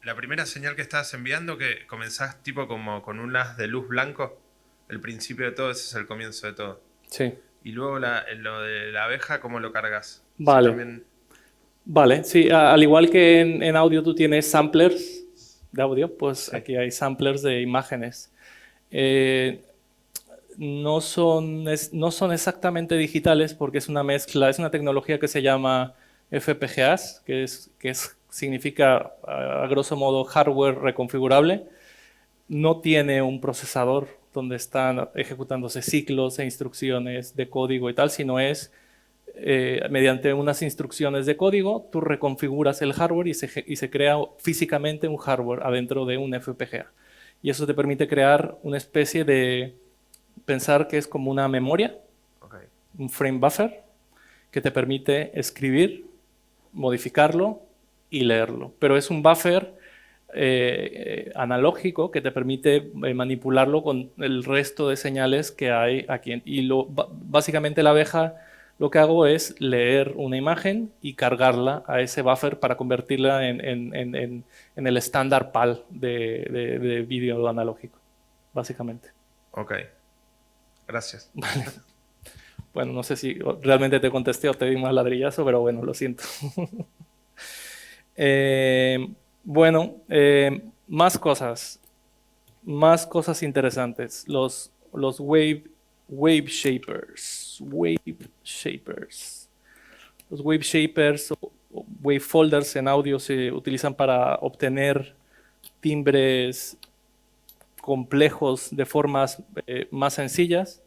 La primera señal que estás enviando, que comenzás tipo como con un haz de luz blanco. El principio de todo, ese es el comienzo de todo. Sí. Y luego lo de la abeja, ¿cómo lo cargas? Vale. Sí, también... Vale, sí, al igual que en audio tú tienes samplers de audio, pues Sí. aquí hay samplers de imágenes. No son exactamente digitales porque es una mezcla, es una tecnología que se llama FPGAs, significa a grosso modo hardware reconfigurable. No tiene un procesador donde están ejecutándose ciclos e instrucciones de código y tal, sino es mediante unas instrucciones de código, tú reconfiguras el hardware y se crea físicamente un hardware adentro de un FPGA. Y eso te permite crear una especie de, pensar que es como una memoria, Okay. un frame buffer, que te permite escribir, modificarlo y leerlo. Pero es un buffer analógico que te permite manipularlo con el resto de señales que hay aquí. Y básicamente la abeja, lo que hago es leer una imagen y cargarla a ese buffer para convertirla en el estándar PAL de vídeo analógico, básicamente. Ok. Gracias. Vale. Bueno, no sé si realmente te contesté o te di más ladrillazo, pero bueno, lo siento. Bueno, más cosas interesantes. Los wave shapers. Los wave shapers o wave folders en audio se utilizan para obtener timbres complejos de formas más sencillas.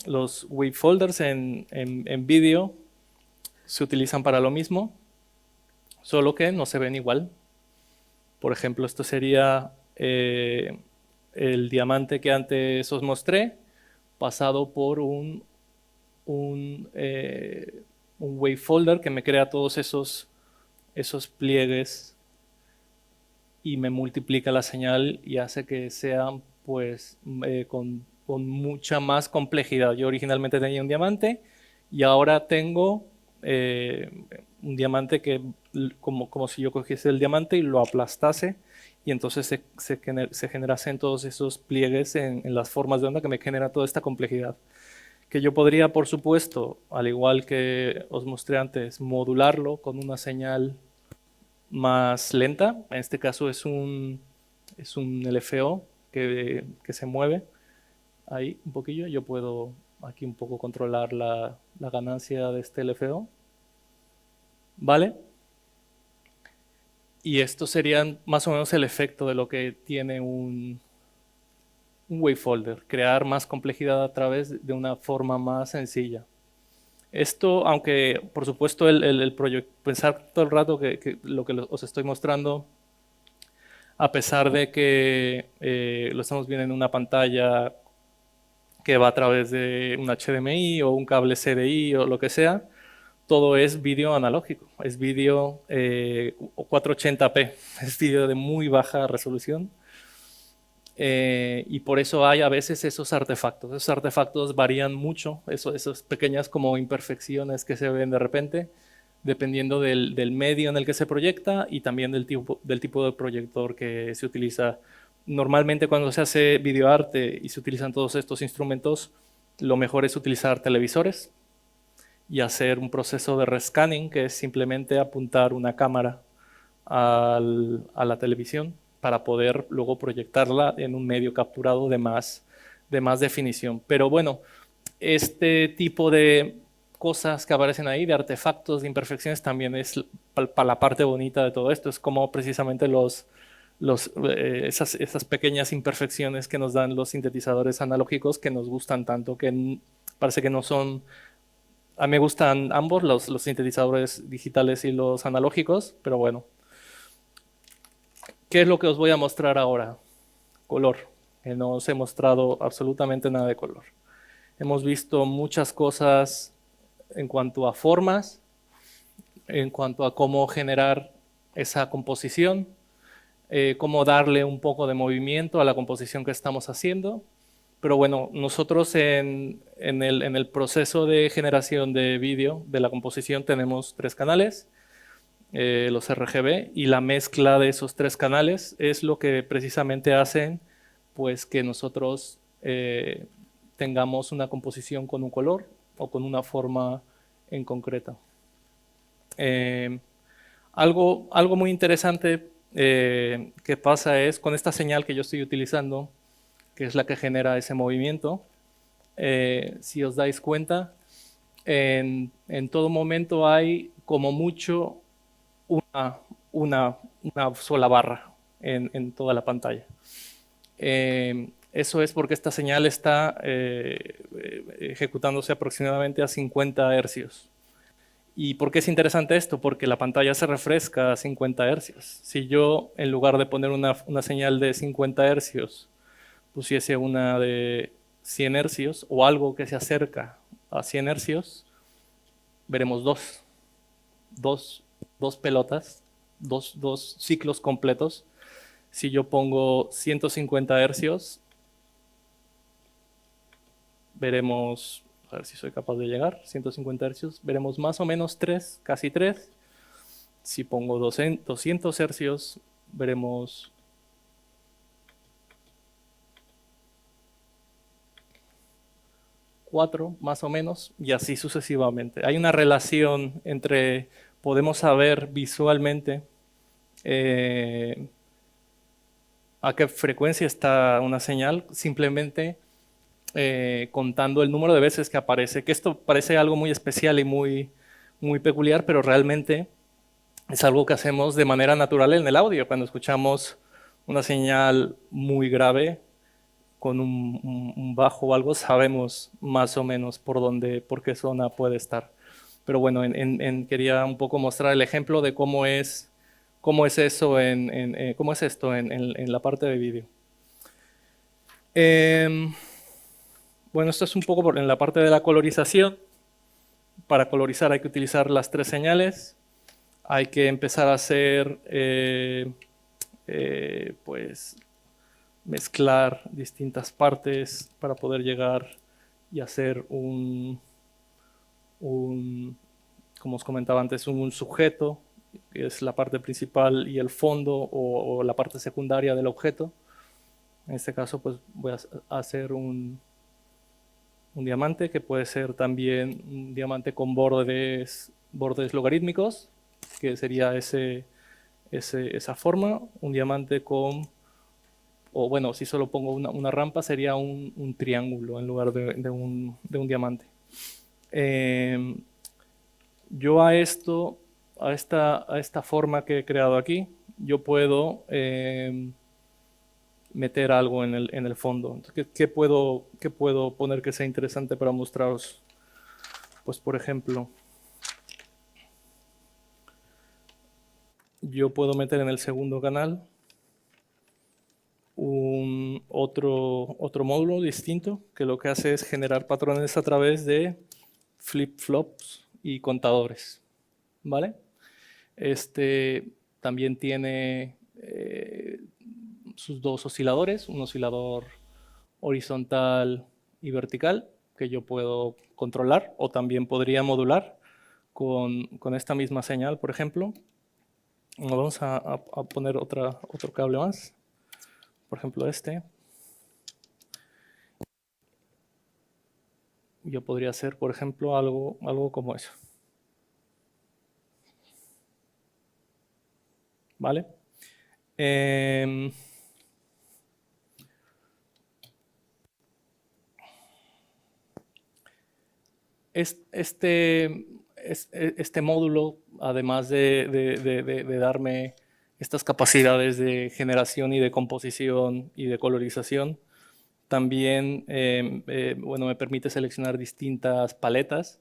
Los wave folders en vídeo se utilizan para lo mismo, solo que no se ven igual. Por ejemplo, esto sería el diamante que antes os mostré, pasado por un wave folder que me crea todos esos pliegues y me multiplica la señal y hace que sean pues con mucha más complejidad. Yo originalmente tenía un diamante y ahora tengo un diamante que como si yo cogiese el diamante y lo aplastase y entonces se generasen todos esos pliegues en las formas de onda que me genera toda esta complejidad. Que yo podría, por supuesto, al igual que os mostré antes, modularlo con una señal más lenta. En este caso es un LFO que se mueve ahí un poquillo. Yo puedo aquí un poco controlar la ganancia de este LFO. ¿Vale? Y esto sería más o menos el efecto de lo que tiene un wavefolder, crear más complejidad a través de una forma más sencilla. Esto, aunque por supuesto el proyecto, pensar todo el rato que lo que os estoy mostrando, a pesar de que lo estamos viendo en una pantalla que va a través de un HDMI o un cable CDI o lo que sea, todo es vídeo analógico, es vídeo 480p, es vídeo de muy baja resolución. Y por eso hay a veces esos artefactos. Esos artefactos varían mucho, esas pequeñas como imperfecciones que se ven de repente, dependiendo del medio en el que se proyecta y también del tipo de proyector que se utiliza. Normalmente cuando se hace videoarte y se utilizan todos estos instrumentos, lo mejor es utilizar televisores y hacer un proceso de rescanning, que es simplemente apuntar una cámara a la televisión para poder luego proyectarla en un medio capturado de más definición. Pero bueno, este tipo de cosas que aparecen ahí, de artefactos, de imperfecciones, también es para la parte bonita de todo esto. Es como precisamente esas pequeñas imperfecciones que nos dan los sintetizadores analógicos que nos gustan tanto, que parece que no son... A mí me gustan ambos, los sintetizadores digitales y los analógicos, pero bueno. ¿Qué es lo que os voy a mostrar ahora? Color, que no os he mostrado absolutamente nada de color. Hemos visto muchas cosas en cuanto a formas, en cuanto a cómo generar esa composición, cómo darle un poco de movimiento a la composición que estamos haciendo. Pero bueno, nosotros en el proceso de generación de vídeo, de la composición, tenemos 3 canales, los RGB, y la mezcla de esos 3 canales es lo que precisamente hacen pues, que nosotros tengamos una composición con un color o con una forma en concreta. Algo muy interesante que pasa es con esta señal que yo estoy utilizando, que es la que genera ese movimiento. Si os dais cuenta, en todo momento hay como mucho una sola barra en toda la pantalla. Eso es porque esta señal está ejecutándose aproximadamente a 50 hercios. ¿Y por qué es interesante esto? Porque la pantalla se refresca a 50 hercios. Si yo, en lugar de poner una señal de 50 hercios, pusiese una de 100 hercios o algo que se acerca a 100 hercios, veremos dos pelotas, dos ciclos completos. Si yo pongo 150 hercios, veremos, a ver si soy capaz de llegar, 150 hercios, veremos más o menos 3, casi 3. Si pongo 200 hercios, veremos 4 más o menos, y así sucesivamente. Hay una relación entre, podemos saber visualmente a qué frecuencia está una señal, simplemente contando el número de veces que aparece, que esto parece algo muy especial y muy peculiar, pero realmente es algo que hacemos de manera natural en el audio. Cuando escuchamos una señal muy grave con un bajo o algo, sabemos más o menos por qué zona puede estar. Pero bueno, quería un poco mostrar el ejemplo de cómo es esto en la parte de vídeo. Bueno, esto es un poco en la parte de la colorización. Para colorizar hay que utilizar las 3 señales. Hay que empezar a hacer, pues, mezclar distintas partes para poder llegar y hacer como os comentaba antes, un sujeto, que es la parte principal, y el fondo o la parte secundaria del objeto. En este caso, pues voy a hacer un diamante, que puede ser también un diamante con bordes logarítmicos, que sería esa forma. Un diamante con, o bueno, si solo pongo una rampa, sería un triángulo en lugar de un diamante. Yo a esta forma que he creado aquí, yo puedo meter algo en el fondo. Entonces, ¿qué puedo poner que sea interesante para mostraros? Pues, por ejemplo, yo puedo meter en el segundo canal otro módulo distinto, que lo que hace es generar patrones a través de flip-flops y contadores, ¿vale? Este también tiene sus 2 osciladores, un oscilador horizontal y vertical, que yo puedo controlar, o también podría modular con esta misma señal, por ejemplo. Vamos a poner otro cable más, por ejemplo este. Yo podría hacer, por ejemplo, algo como eso. ¿Vale? Este módulo, además de darme estas capacidades de generación y de composición y de colorización, también bueno, me permite seleccionar distintas paletas.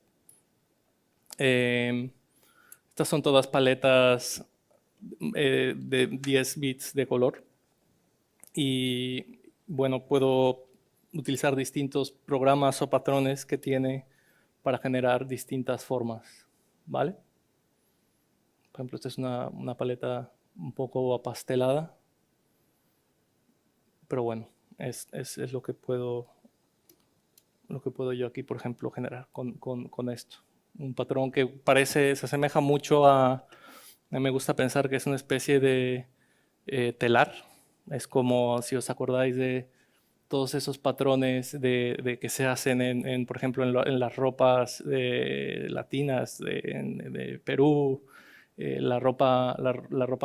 Estas son todas paletas de 10 bits de color. Y bueno, puedo utilizar distintos programas o patrones que tiene para generar distintas formas, ¿vale? ejemplo, esta es una paleta un poco apastelada, pero bueno, es lo que puedo yo aquí, por ejemplo, generar con esto. Un patrón que se asemeja mucho a mí me gusta pensar que es una especie de telar. Es como, si os acordáis de todos esos patrones de que se hacen, por ejemplo, en las ropas latinas de Perú, la ropa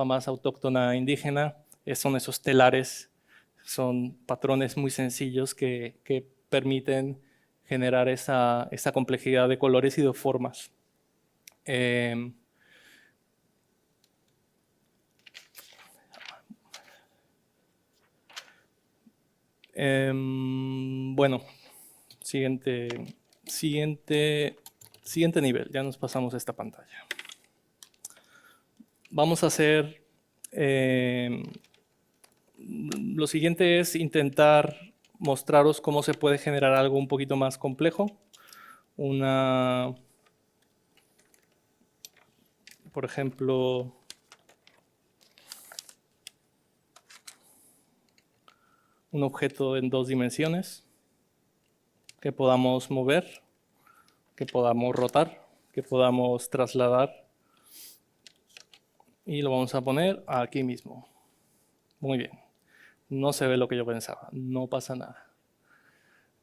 más autóctona indígena, son esos telares, son patrones muy sencillos que permiten generar esa complejidad de colores y de formas. Bueno, siguiente nivel, ya nos pasamos esta pantalla. Vamos a hacer, lo siguiente es intentar mostraros cómo se puede generar algo un poquito más complejo. Por ejemplo, un objeto en 2 dimensiones que podamos mover, que podamos rotar, que podamos trasladar. Y lo vamos a poner aquí mismo. Muy bien. No se ve lo que yo pensaba. No pasa nada.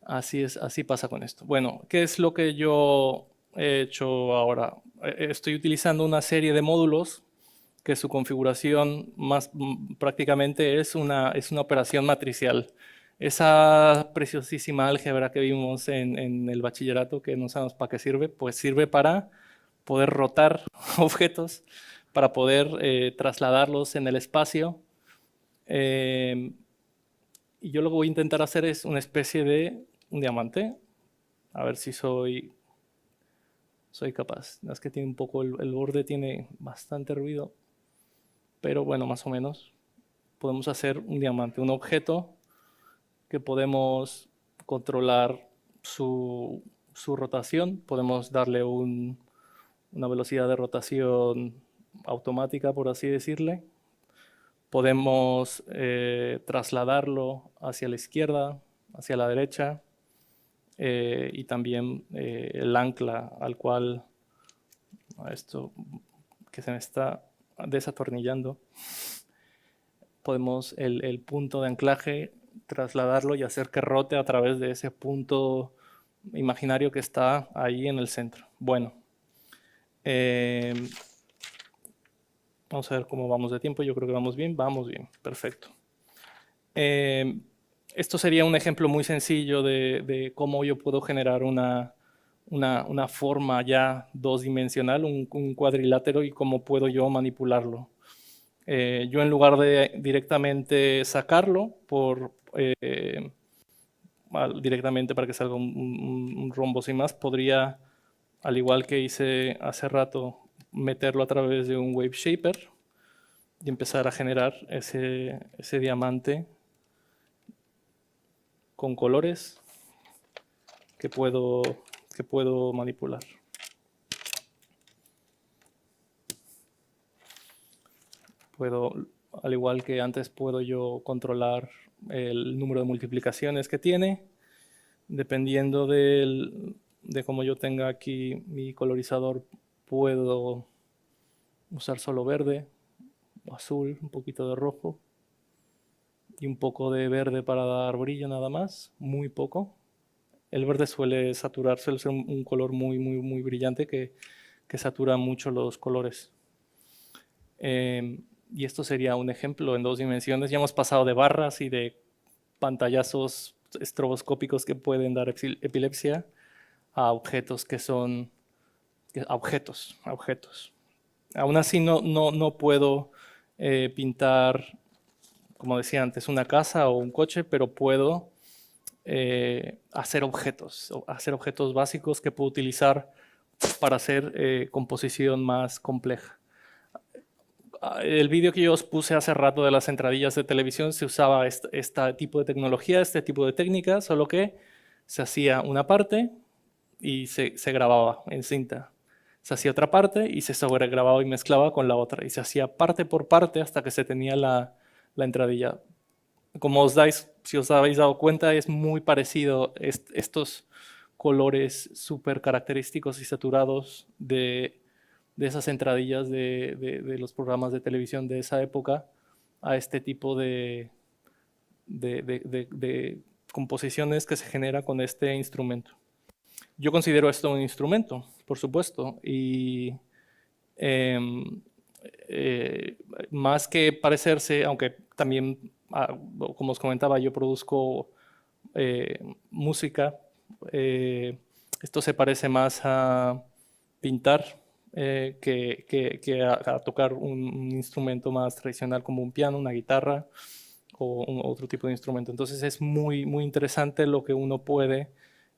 Así pasa con esto. Bueno, ¿qué es lo que yo he hecho ahora? Estoy utilizando una serie de módulos que su configuración prácticamente es una operación matricial. Esa preciosísima álgebra que vimos en el bachillerato, que no sabemos para qué sirve, pues sirve para poder rotar objetos, para poder trasladarlos en el espacio. Y yo lo que voy a intentar hacer es una especie de un diamante. A ver si soy capaz. Es que tiene un poco, el borde tiene bastante ruido. Pero bueno, más o menos. Podemos hacer un diamante, un objeto que podemos controlar su rotación. Podemos darle una velocidad de rotación automática, por así decirle. Podemos trasladarlo hacia la izquierda, hacia la derecha, y también el ancla al cual, esto que se me está desatornillando, podemos el punto de anclaje trasladarlo y hacer que rote a través de ese punto imaginario que está ahí en el centro. Bueno, vamos a ver cómo vamos de tiempo. Yo creo que vamos bien, perfecto. Esto sería un ejemplo muy sencillo de cómo yo puedo generar una forma ya dos-dimensional, un cuadrilátero, y cómo puedo yo manipularlo. Yo, en lugar de directamente sacarlo directamente para que salga un rombo sin más, podría, al igual que hice hace rato, meterlo a través de un wave shaper y empezar a generar ese diamante con colores que puedo manipular. Al igual que antes, puedo yo controlar el número de multiplicaciones que tiene. Dependiendo de cómo yo tenga aquí mi colorizador, puedo usar solo verde o azul, un poquito de rojo y un poco de verde para dar brillo, nada más, muy poco. El verde suele saturarse, suele ser un color muy, muy, muy brillante que satura mucho los colores. Y esto sería un ejemplo en 2 dimensiones. Ya hemos pasado de barras y de pantallazos estroboscópicos que pueden dar epilepsia a objetos que son objetos. Aún así no puedo pintar, como decía antes, una casa o un coche, pero puedo hacer objetos básicos que puedo utilizar para hacer composición más compleja. El vídeo que yo os puse hace rato de las entradillas de televisión, se usaba este tipo de tecnología, este tipo de técnica, solo que se hacía una parte y se grababa en cinta. Se hacía otra parte y se sobregrababa y mezclaba con la otra. Y se hacía parte por parte hasta que se tenía la entradilla. Como si os habéis dado cuenta, es muy parecido estos colores súper característicos y saturados de esas entradillas de los programas de televisión de esa época a este tipo de composiciones que se genera con este instrumento. Yo considero esto un instrumento, por supuesto, y más que parecerse, aunque también, como os comentaba, yo produzco música, esto se parece más a pintar que a tocar un instrumento más tradicional como un piano, una guitarra o otro tipo de instrumento. Entonces es muy, muy interesante lo que uno puede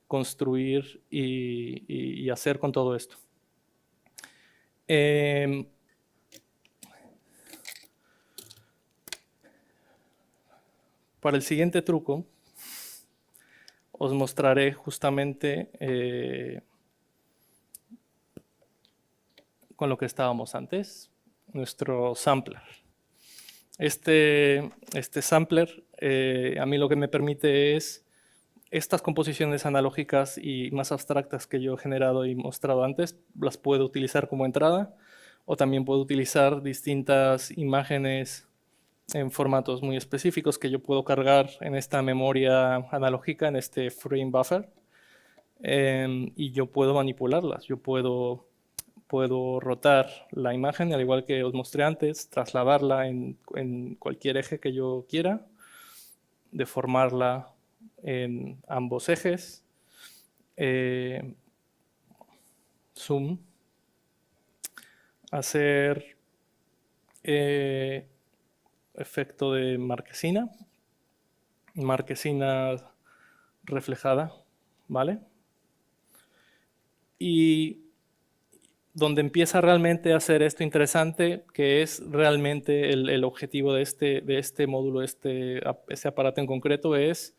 construir y hacer con todo esto. Para el siguiente truco os mostraré justamente con lo que estábamos antes, nuestro sampler. Este sampler a mí lo que me permite es estas composiciones analógicas y más abstractas que yo he generado y mostrado antes, las puedo utilizar como entrada, o también puedo utilizar distintas imágenes en formatos muy específicos que yo puedo cargar en esta memoria analógica, en este frame buffer, y yo puedo manipularlas. Yo puedo rotar la imagen, al igual que os mostré antes, trasladarla en cualquier eje que yo quiera, deformarla en ambos ejes, zoom, hacer efecto de marquesina reflejada, ¿vale? Y donde empieza realmente a hacer esto interesante, que es realmente el objetivo de este módulo, este aparato en concreto, es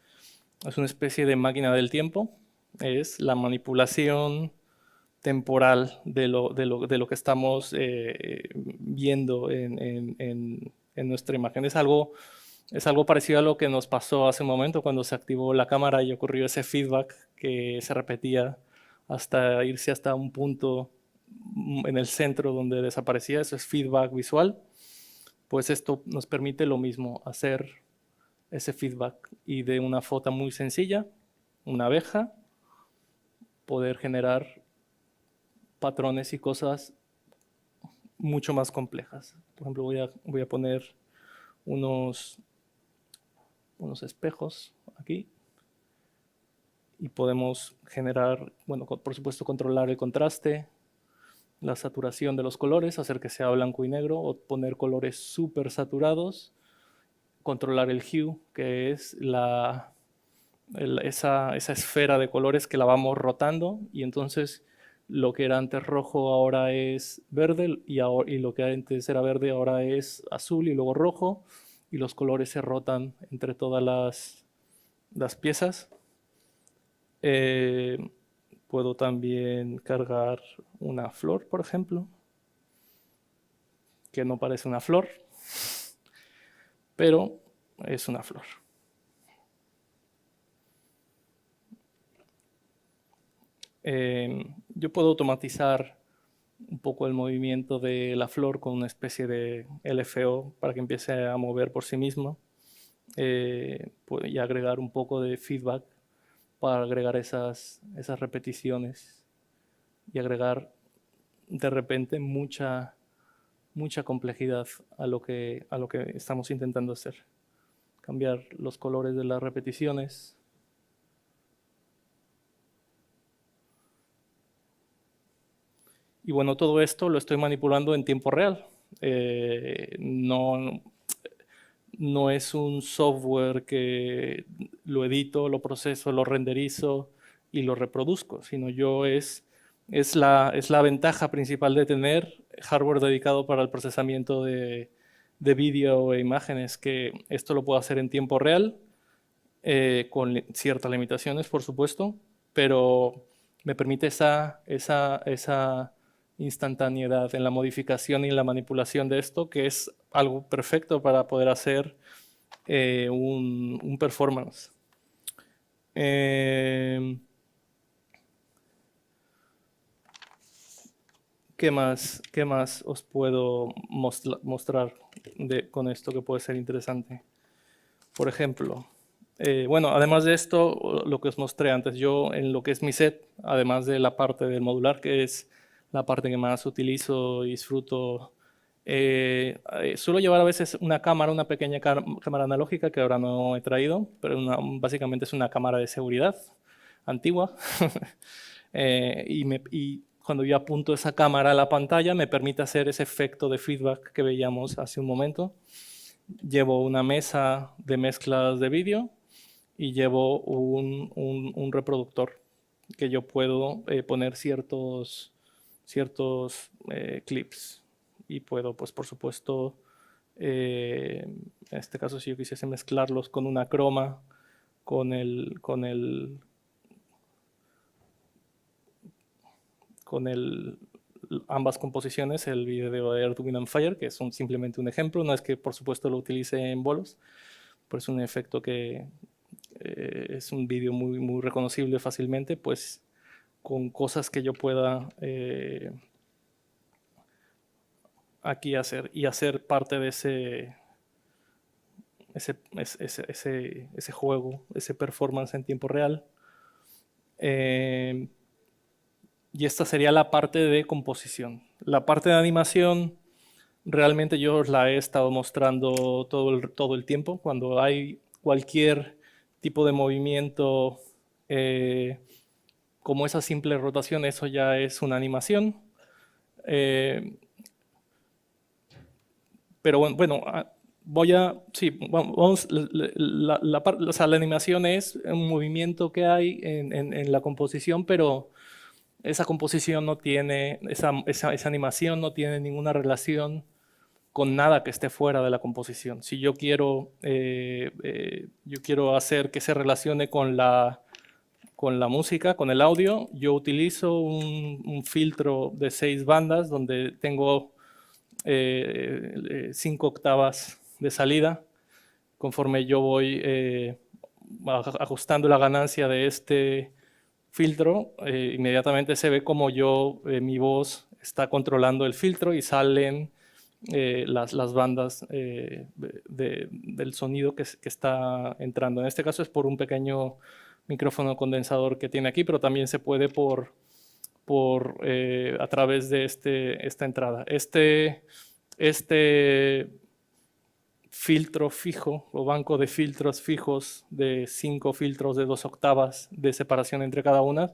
una especie de máquina del tiempo, es la manipulación temporal de lo que estamos viendo en nuestra imagen. Es algo parecido a lo que nos pasó hace un momento cuando se activó la cámara y ocurrió ese feedback que se repetía hasta irse hasta un punto en el centro donde desaparecía. Eso es feedback visual. Pues esto nos permite lo mismo, hacer ese feedback y de una foto muy sencilla, una abeja, poder generar patrones y cosas mucho más complejas. Por ejemplo, voy a poner unos espejos aquí y podemos generar, bueno, por supuesto controlar el contraste, la saturación de los colores, hacer que sea blanco y negro o poner colores súper saturados, controlar el hue, que es esa esfera de colores que la vamos rotando y entonces lo que era antes rojo ahora es verde y lo que antes era verde ahora es azul y luego rojo y los colores se rotan entre todas las piezas. Puedo también cargar una flor, por ejemplo, que no parece una flor, pero es una flor. Yo puedo automatizar un poco el movimiento de la flor con una especie de LFO para que empiece a mover por sí mismo y agregar un poco de feedback para agregar esas repeticiones y agregar de repente mucha complejidad a lo que estamos intentando hacer. Cambiar los colores de las repeticiones. Y bueno, todo esto lo estoy manipulando en tiempo real. No es un software que lo edito, lo proceso, lo renderizo y lo reproduzco, sino es la ventaja principal de tener hardware dedicado para el procesamiento de vídeo e imágenes, que esto lo puedo hacer en tiempo real, con ciertas limitaciones, por supuesto, pero me permite esa instantaneidad en la modificación y la manipulación de esto, que es algo perfecto para poder hacer un performance. ¿Qué más os puedo mostrar con esto que puede ser interesante? Por ejemplo, bueno, además de esto, lo que os mostré antes, yo en lo que es mi set, además de la parte del modular, que es la parte que más utilizo y disfruto, suelo llevar a veces una cámara, una pequeña cámara analógica que ahora no he traído, pero básicamente es una cámara de seguridad antigua. Y cuando yo apunto esa cámara a la pantalla me permite hacer ese efecto de feedback que veíamos hace un momento. Llevo una mesa de mezclas de vídeo y llevo un reproductor que yo puedo poner ciertos clips y puedo, pues por supuesto, en este caso si yo quisiese mezclarlos con una croma, con ambas composiciones, el vídeo de Earth, Wind and Fire, que es simplemente un ejemplo, no es que por supuesto lo utilice en bolos, pero es un efecto que es un vídeo muy reconocible fácilmente, pues con cosas que yo pueda aquí hacer y hacer parte de ese juego, ese performance en tiempo real. Y esta sería la parte de composición. La parte de animación realmente yo os la he estado mostrando todo el tiempo. Cuando hay cualquier tipo de movimiento como esa simple rotación, eso ya es una animación. Pero bueno, vamos, o sea, la animación es un movimiento que hay en la composición, pero esa composición no tiene, esa animación no tiene ninguna relación con nada que esté fuera de la composición. Si yo quiero hacer que se relacione con la música, con el audio, yo utilizo un filtro de 6 bandas donde tengo 5 octavas de salida. Conforme yo voy ajustando la ganancia de este filtro, inmediatamente se ve como mi voz está controlando el filtro y salen las bandas del sonido que está entrando. En este caso es por un pequeño micrófono condensador que tiene aquí, pero también se puede a través de esta entrada. Este filtro fijo o banco de filtros fijos de 5 filtros de 2 octavas de separación entre cada una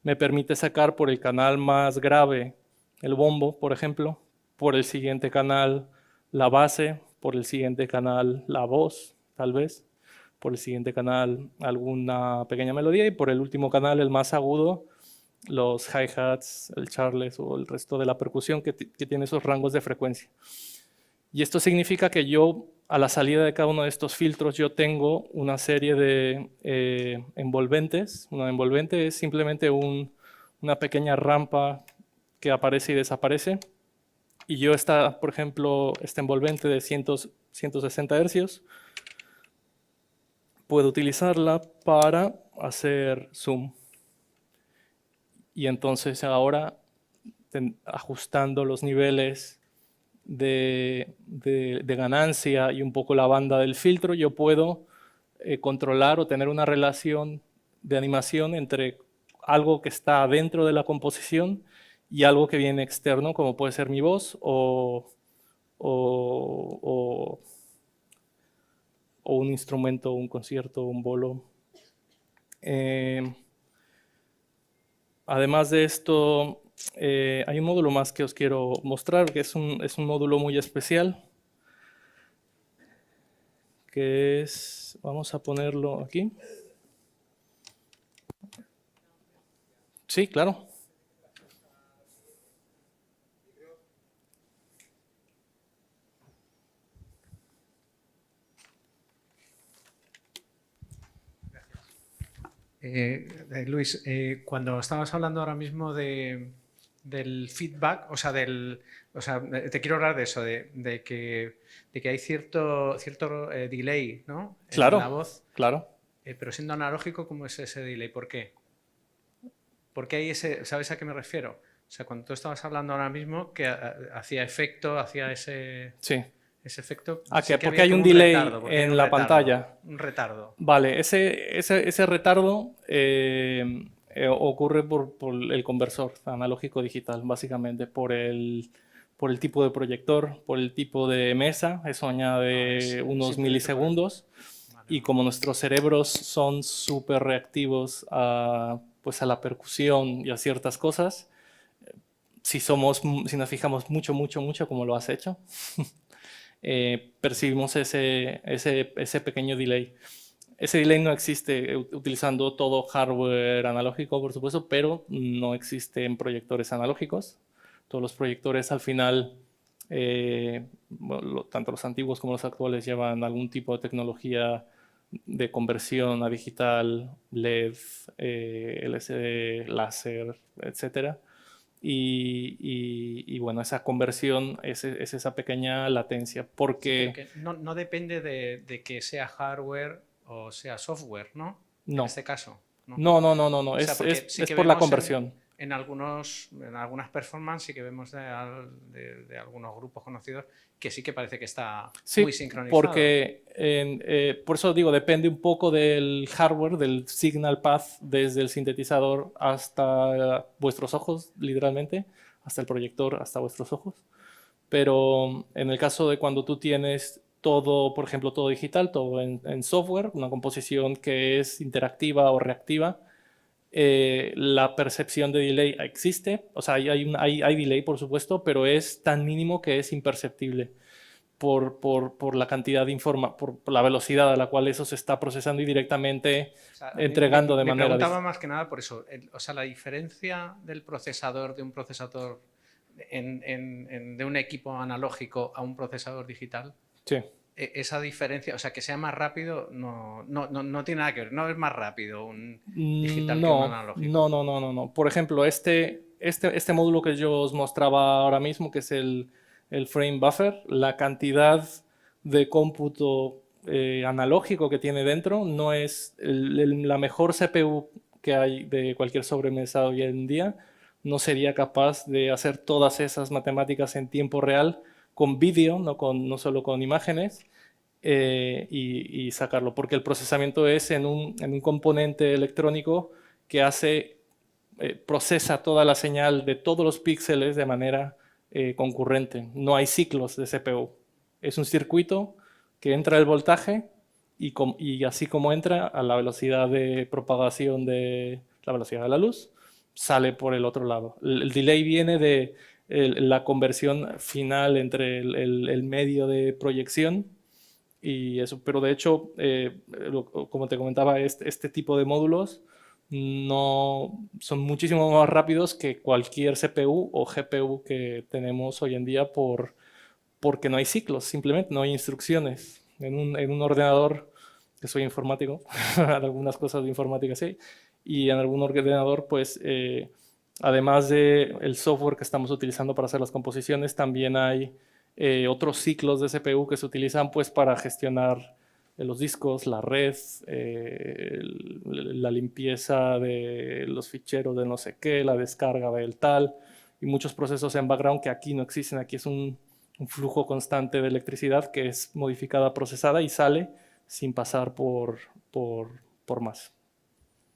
me permite sacar por el canal más grave el bombo, por ejemplo, por el siguiente canal la base, por el siguiente canal la voz, tal vez, por el siguiente canal alguna pequeña melodía y por el último canal, el más agudo, los hi-hats, el charles o el resto de la percusión que tiene esos rangos de frecuencia. Y esto significa que yo, a la salida de cada uno de estos filtros, yo tengo una serie de envolventes. Una envolvente es simplemente una pequeña rampa que aparece y desaparece. Y yo por ejemplo, este envolvente de 160 hercios, puedo utilizarla para hacer zoom. Y entonces ahora, ajustando los niveles de ganancia y un poco la banda del filtro, yo puedo controlar o tener una relación de animación entre algo que está dentro de la composición y algo que viene externo, como puede ser mi voz o un instrumento, un concierto, un bolo. Además de esto, hay un módulo más que os quiero mostrar, que es un módulo muy especial, que es, vamos a ponerlo aquí. Sí, claro. Luis, cuando estabas hablando ahora mismo de del feedback, o sea, te quiero hablar de eso, de que hay cierto delay, ¿no? Claro, En la voz. claro. Pero siendo analógico, ¿cómo es ese delay? ¿Por qué? ¿Por qué hay ese, ¿sabes a qué me refiero? O sea, cuando tú estabas hablando ahora mismo que hacía efecto, hacía ese efecto. Sí, que porque había hay un como delay retardo, en la pantalla. Un retardo. Vale, ese retardo ocurre por el conversor analógico digital, básicamente, por el tipo de proyector, por el tipo de mesa, eso añade unos milisegundos. Y como nuestros cerebros son súper reactivos pues a la percusión y a ciertas cosas, si nos fijamos mucho, como lo has hecho, percibimos ese pequeño delay. Ese delay no existe utilizando todo hardware analógico, por supuesto, pero no existe en proyectores analógicos. Todos los proyectores al final, tanto los antiguos como los actuales, llevan algún tipo de tecnología de conversión a digital, LED, LCD, láser, etc. Y bueno, esa conversión es esa pequeña latencia. Porque sí, no depende de que sea hardware o sea software, ¿no? No. En este caso. No. O sea, Es por la conversión. En algunas performances sí que vemos de algunos grupos conocidos que sí que parece que está muy sincronizado. Porque por eso digo, depende un poco del hardware, del signal path desde el sintetizador hasta vuestros ojos, literalmente, hasta el proyector, hasta vuestros ojos. Pero en el caso de cuando tú tienes todo, por ejemplo, todo digital, todo en software, una composición que es interactiva o reactiva, la percepción de delay existe, o sea, hay delay, por supuesto, pero es tan mínimo que es imperceptible por la cantidad de por la velocidad a la cual eso se está procesando y directamente entregando de manera... Me preguntaba más que nada por eso, o sea, la diferencia del procesador, de un procesador de un equipo analógico a un procesador digital. Sí. Esa diferencia, o sea, que sea más rápido, no tiene nada que ver. No es más rápido un digital que un analógico. No. Por ejemplo, este módulo que yo os mostraba ahora mismo, que es el frame buffer, la cantidad de cómputo analógico que tiene dentro no es la mejor CPU que hay de cualquier sobremesa hoy en día. No sería capaz de hacer todas esas matemáticas en tiempo real con vídeo, no solo con imágenes, y sacarlo, porque el procesamiento es en un componente electrónico que procesa toda la señal de todos los píxeles de manera concurrente. No hay ciclos de CPU. Es un circuito que entra el voltaje y así como entra a la velocidad de propagación de la velocidad de la luz, sale por el otro lado. El delay viene de la conversión final entre el medio de proyección y eso, pero de hecho, como te comentaba, este tipo de módulos son muchísimo más rápidos que cualquier CPU o GPU que tenemos hoy en día porque no hay ciclos, simplemente no hay instrucciones. En un ordenador, que soy informático, algunas cosas de informática sí, y en algún ordenador, pues, además del software que estamos utilizando para hacer las composiciones, también hay otros ciclos de CPU que se utilizan pues, para gestionar los discos, la red, la limpieza de los ficheros de no sé qué, la descarga del tal, y muchos procesos en background que aquí no existen. Aquí es un flujo constante de electricidad que es modificada, procesada y sale sin pasar por más.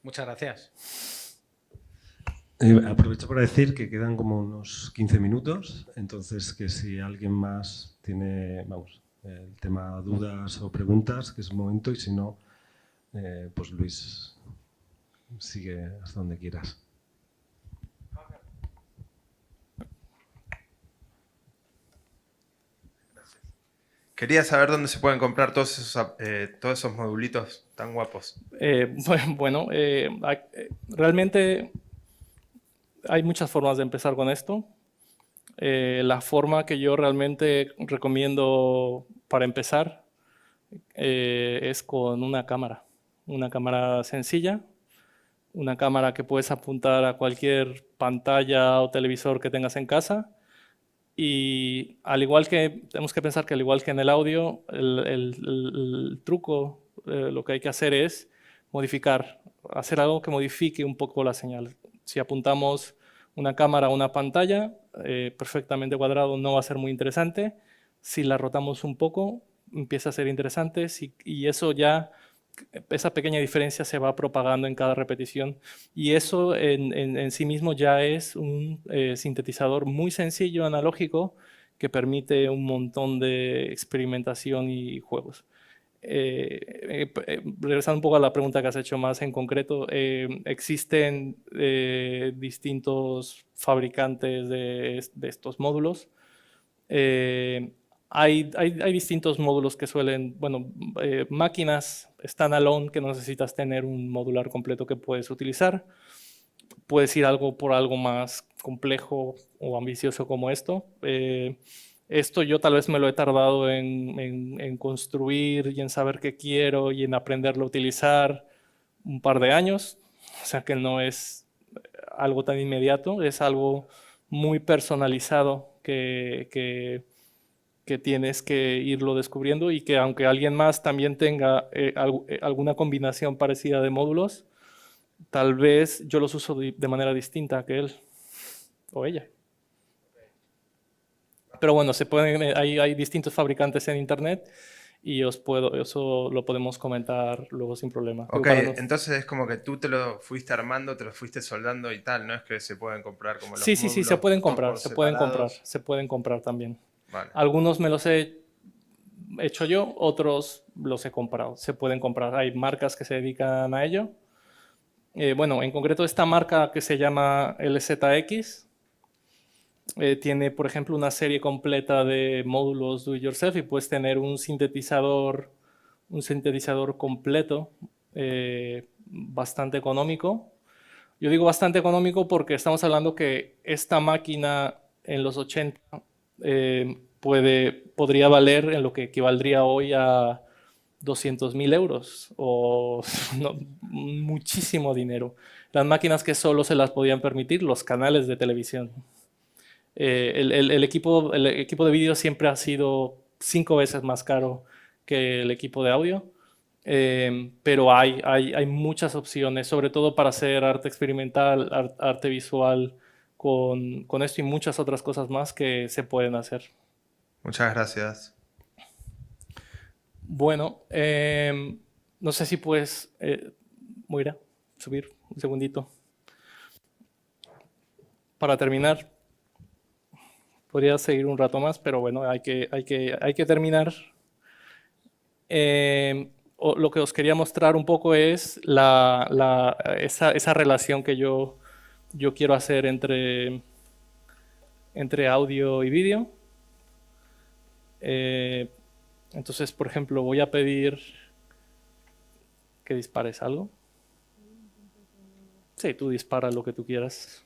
Muchas gracias. Aprovecho para decir que quedan como unos 15 minutos, entonces que si alguien más tiene, el tema dudas o preguntas, que es el momento, y si no, pues Luis, sigue hasta donde quieras. Quería saber dónde se pueden comprar todos esos modulitos tan guapos. Bueno, realmente hay muchas formas de empezar con esto. La forma que yo realmente recomiendo para empezar es con una cámara sencilla, una cámara que puedes apuntar a cualquier pantalla o televisor que tengas en casa. Y al igual que, tenemos que pensar que al igual que en el audio, el truco, lo que hay que hacer es modificar, hacer algo que modifique un poco la señal. Si apuntamos una cámara a una pantalla, perfectamente cuadrado no va a ser muy interesante. Si la rotamos un poco, empieza a ser interesante y eso ya, esa pequeña diferencia se va propagando en cada repetición. Y eso en sí mismo ya es un sintetizador muy sencillo, analógico, que permite un montón de experimentación y juegos. Regresando un poco a la pregunta que has hecho más en concreto, existen distintos fabricantes de estos módulos. Hay distintos módulos que suelen, bueno, máquinas standalone que no necesitas tener un modular completo que puedes utilizar. Puedes ir por algo más complejo o ambicioso como esto. Esto yo tal vez me lo he tardado en construir y en saber qué quiero y en aprenderlo a utilizar un par de años. O sea que no es algo tan inmediato, es algo muy personalizado que tienes que irlo descubriendo y que aunque alguien más también tenga alguna combinación parecida de módulos, tal vez yo los uso de manera distinta que él o ella. Pero bueno, hay distintos fabricantes en internet y eso lo podemos comentar luego sin problema. Ok, entonces es como que tú te lo fuiste armando, te lo fuiste soldando y tal, no es que se pueden comprar como los módulos. Sí, se pueden comprar, se pueden comprar también. Vale. Algunos me los he hecho yo, otros los he comprado. Se pueden comprar. Hay marcas que se dedican a ello. Bueno, en concreto esta marca que se llama LZX tiene, por ejemplo, una serie completa de módulos do it yourself y puedes tener un sintetizador completo bastante económico. Yo digo bastante económico porque estamos hablando que esta máquina en los 80 podría valer en lo que equivaldría hoy a 200.000 euros o no, muchísimo dinero. Las máquinas que solo se las podían permitir los canales de televisión. El equipo de vídeo siempre ha sido 5 veces más caro que el equipo de audio, pero hay muchas opciones, sobre todo para hacer arte experimental, arte visual, con esto y muchas otras cosas más que se pueden hacer. Muchas gracias. Bueno, no sé si puedes, Moira, subir un segundito. Para terminar, podría seguir un rato más, pero bueno, hay que terminar. Lo que os quería mostrar un poco es esa relación que yo quiero hacer entre audio y vídeo. Entonces, por ejemplo, voy a pedir que dispares algo. Sí, tú dispara lo que tú quieras.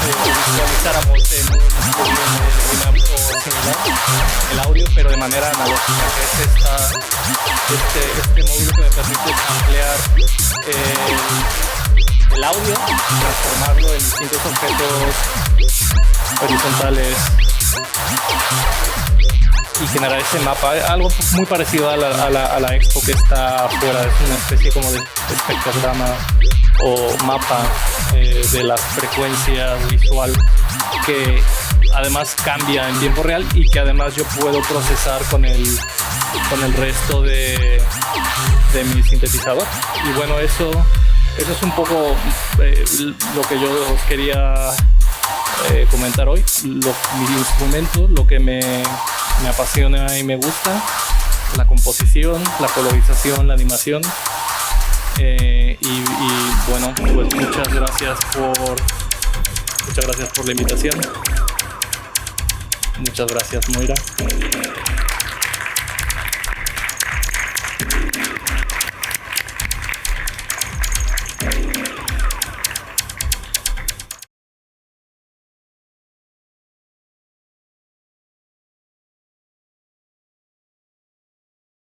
Visualizáramos en un Winamp similar el audio, pero de manera analógica, que es este módulo que me permite ampliar el audio, transformarlo en distintos objetos horizontales y generar ese mapa, algo muy parecido a la expo que está afuera. Es una especie como de espectrograma o mapa de las frecuencias visual que además cambia en tiempo real y que además yo puedo procesar con el resto de mi sintetizador. Y bueno, eso Eso es un poco lo que yo os quería comentar hoy. Mi instrumento, lo que me apasiona y me gusta, la composición, la colorización, la animación. Y bueno, pues muchas gracias por la invitación. Muchas gracias, Moira.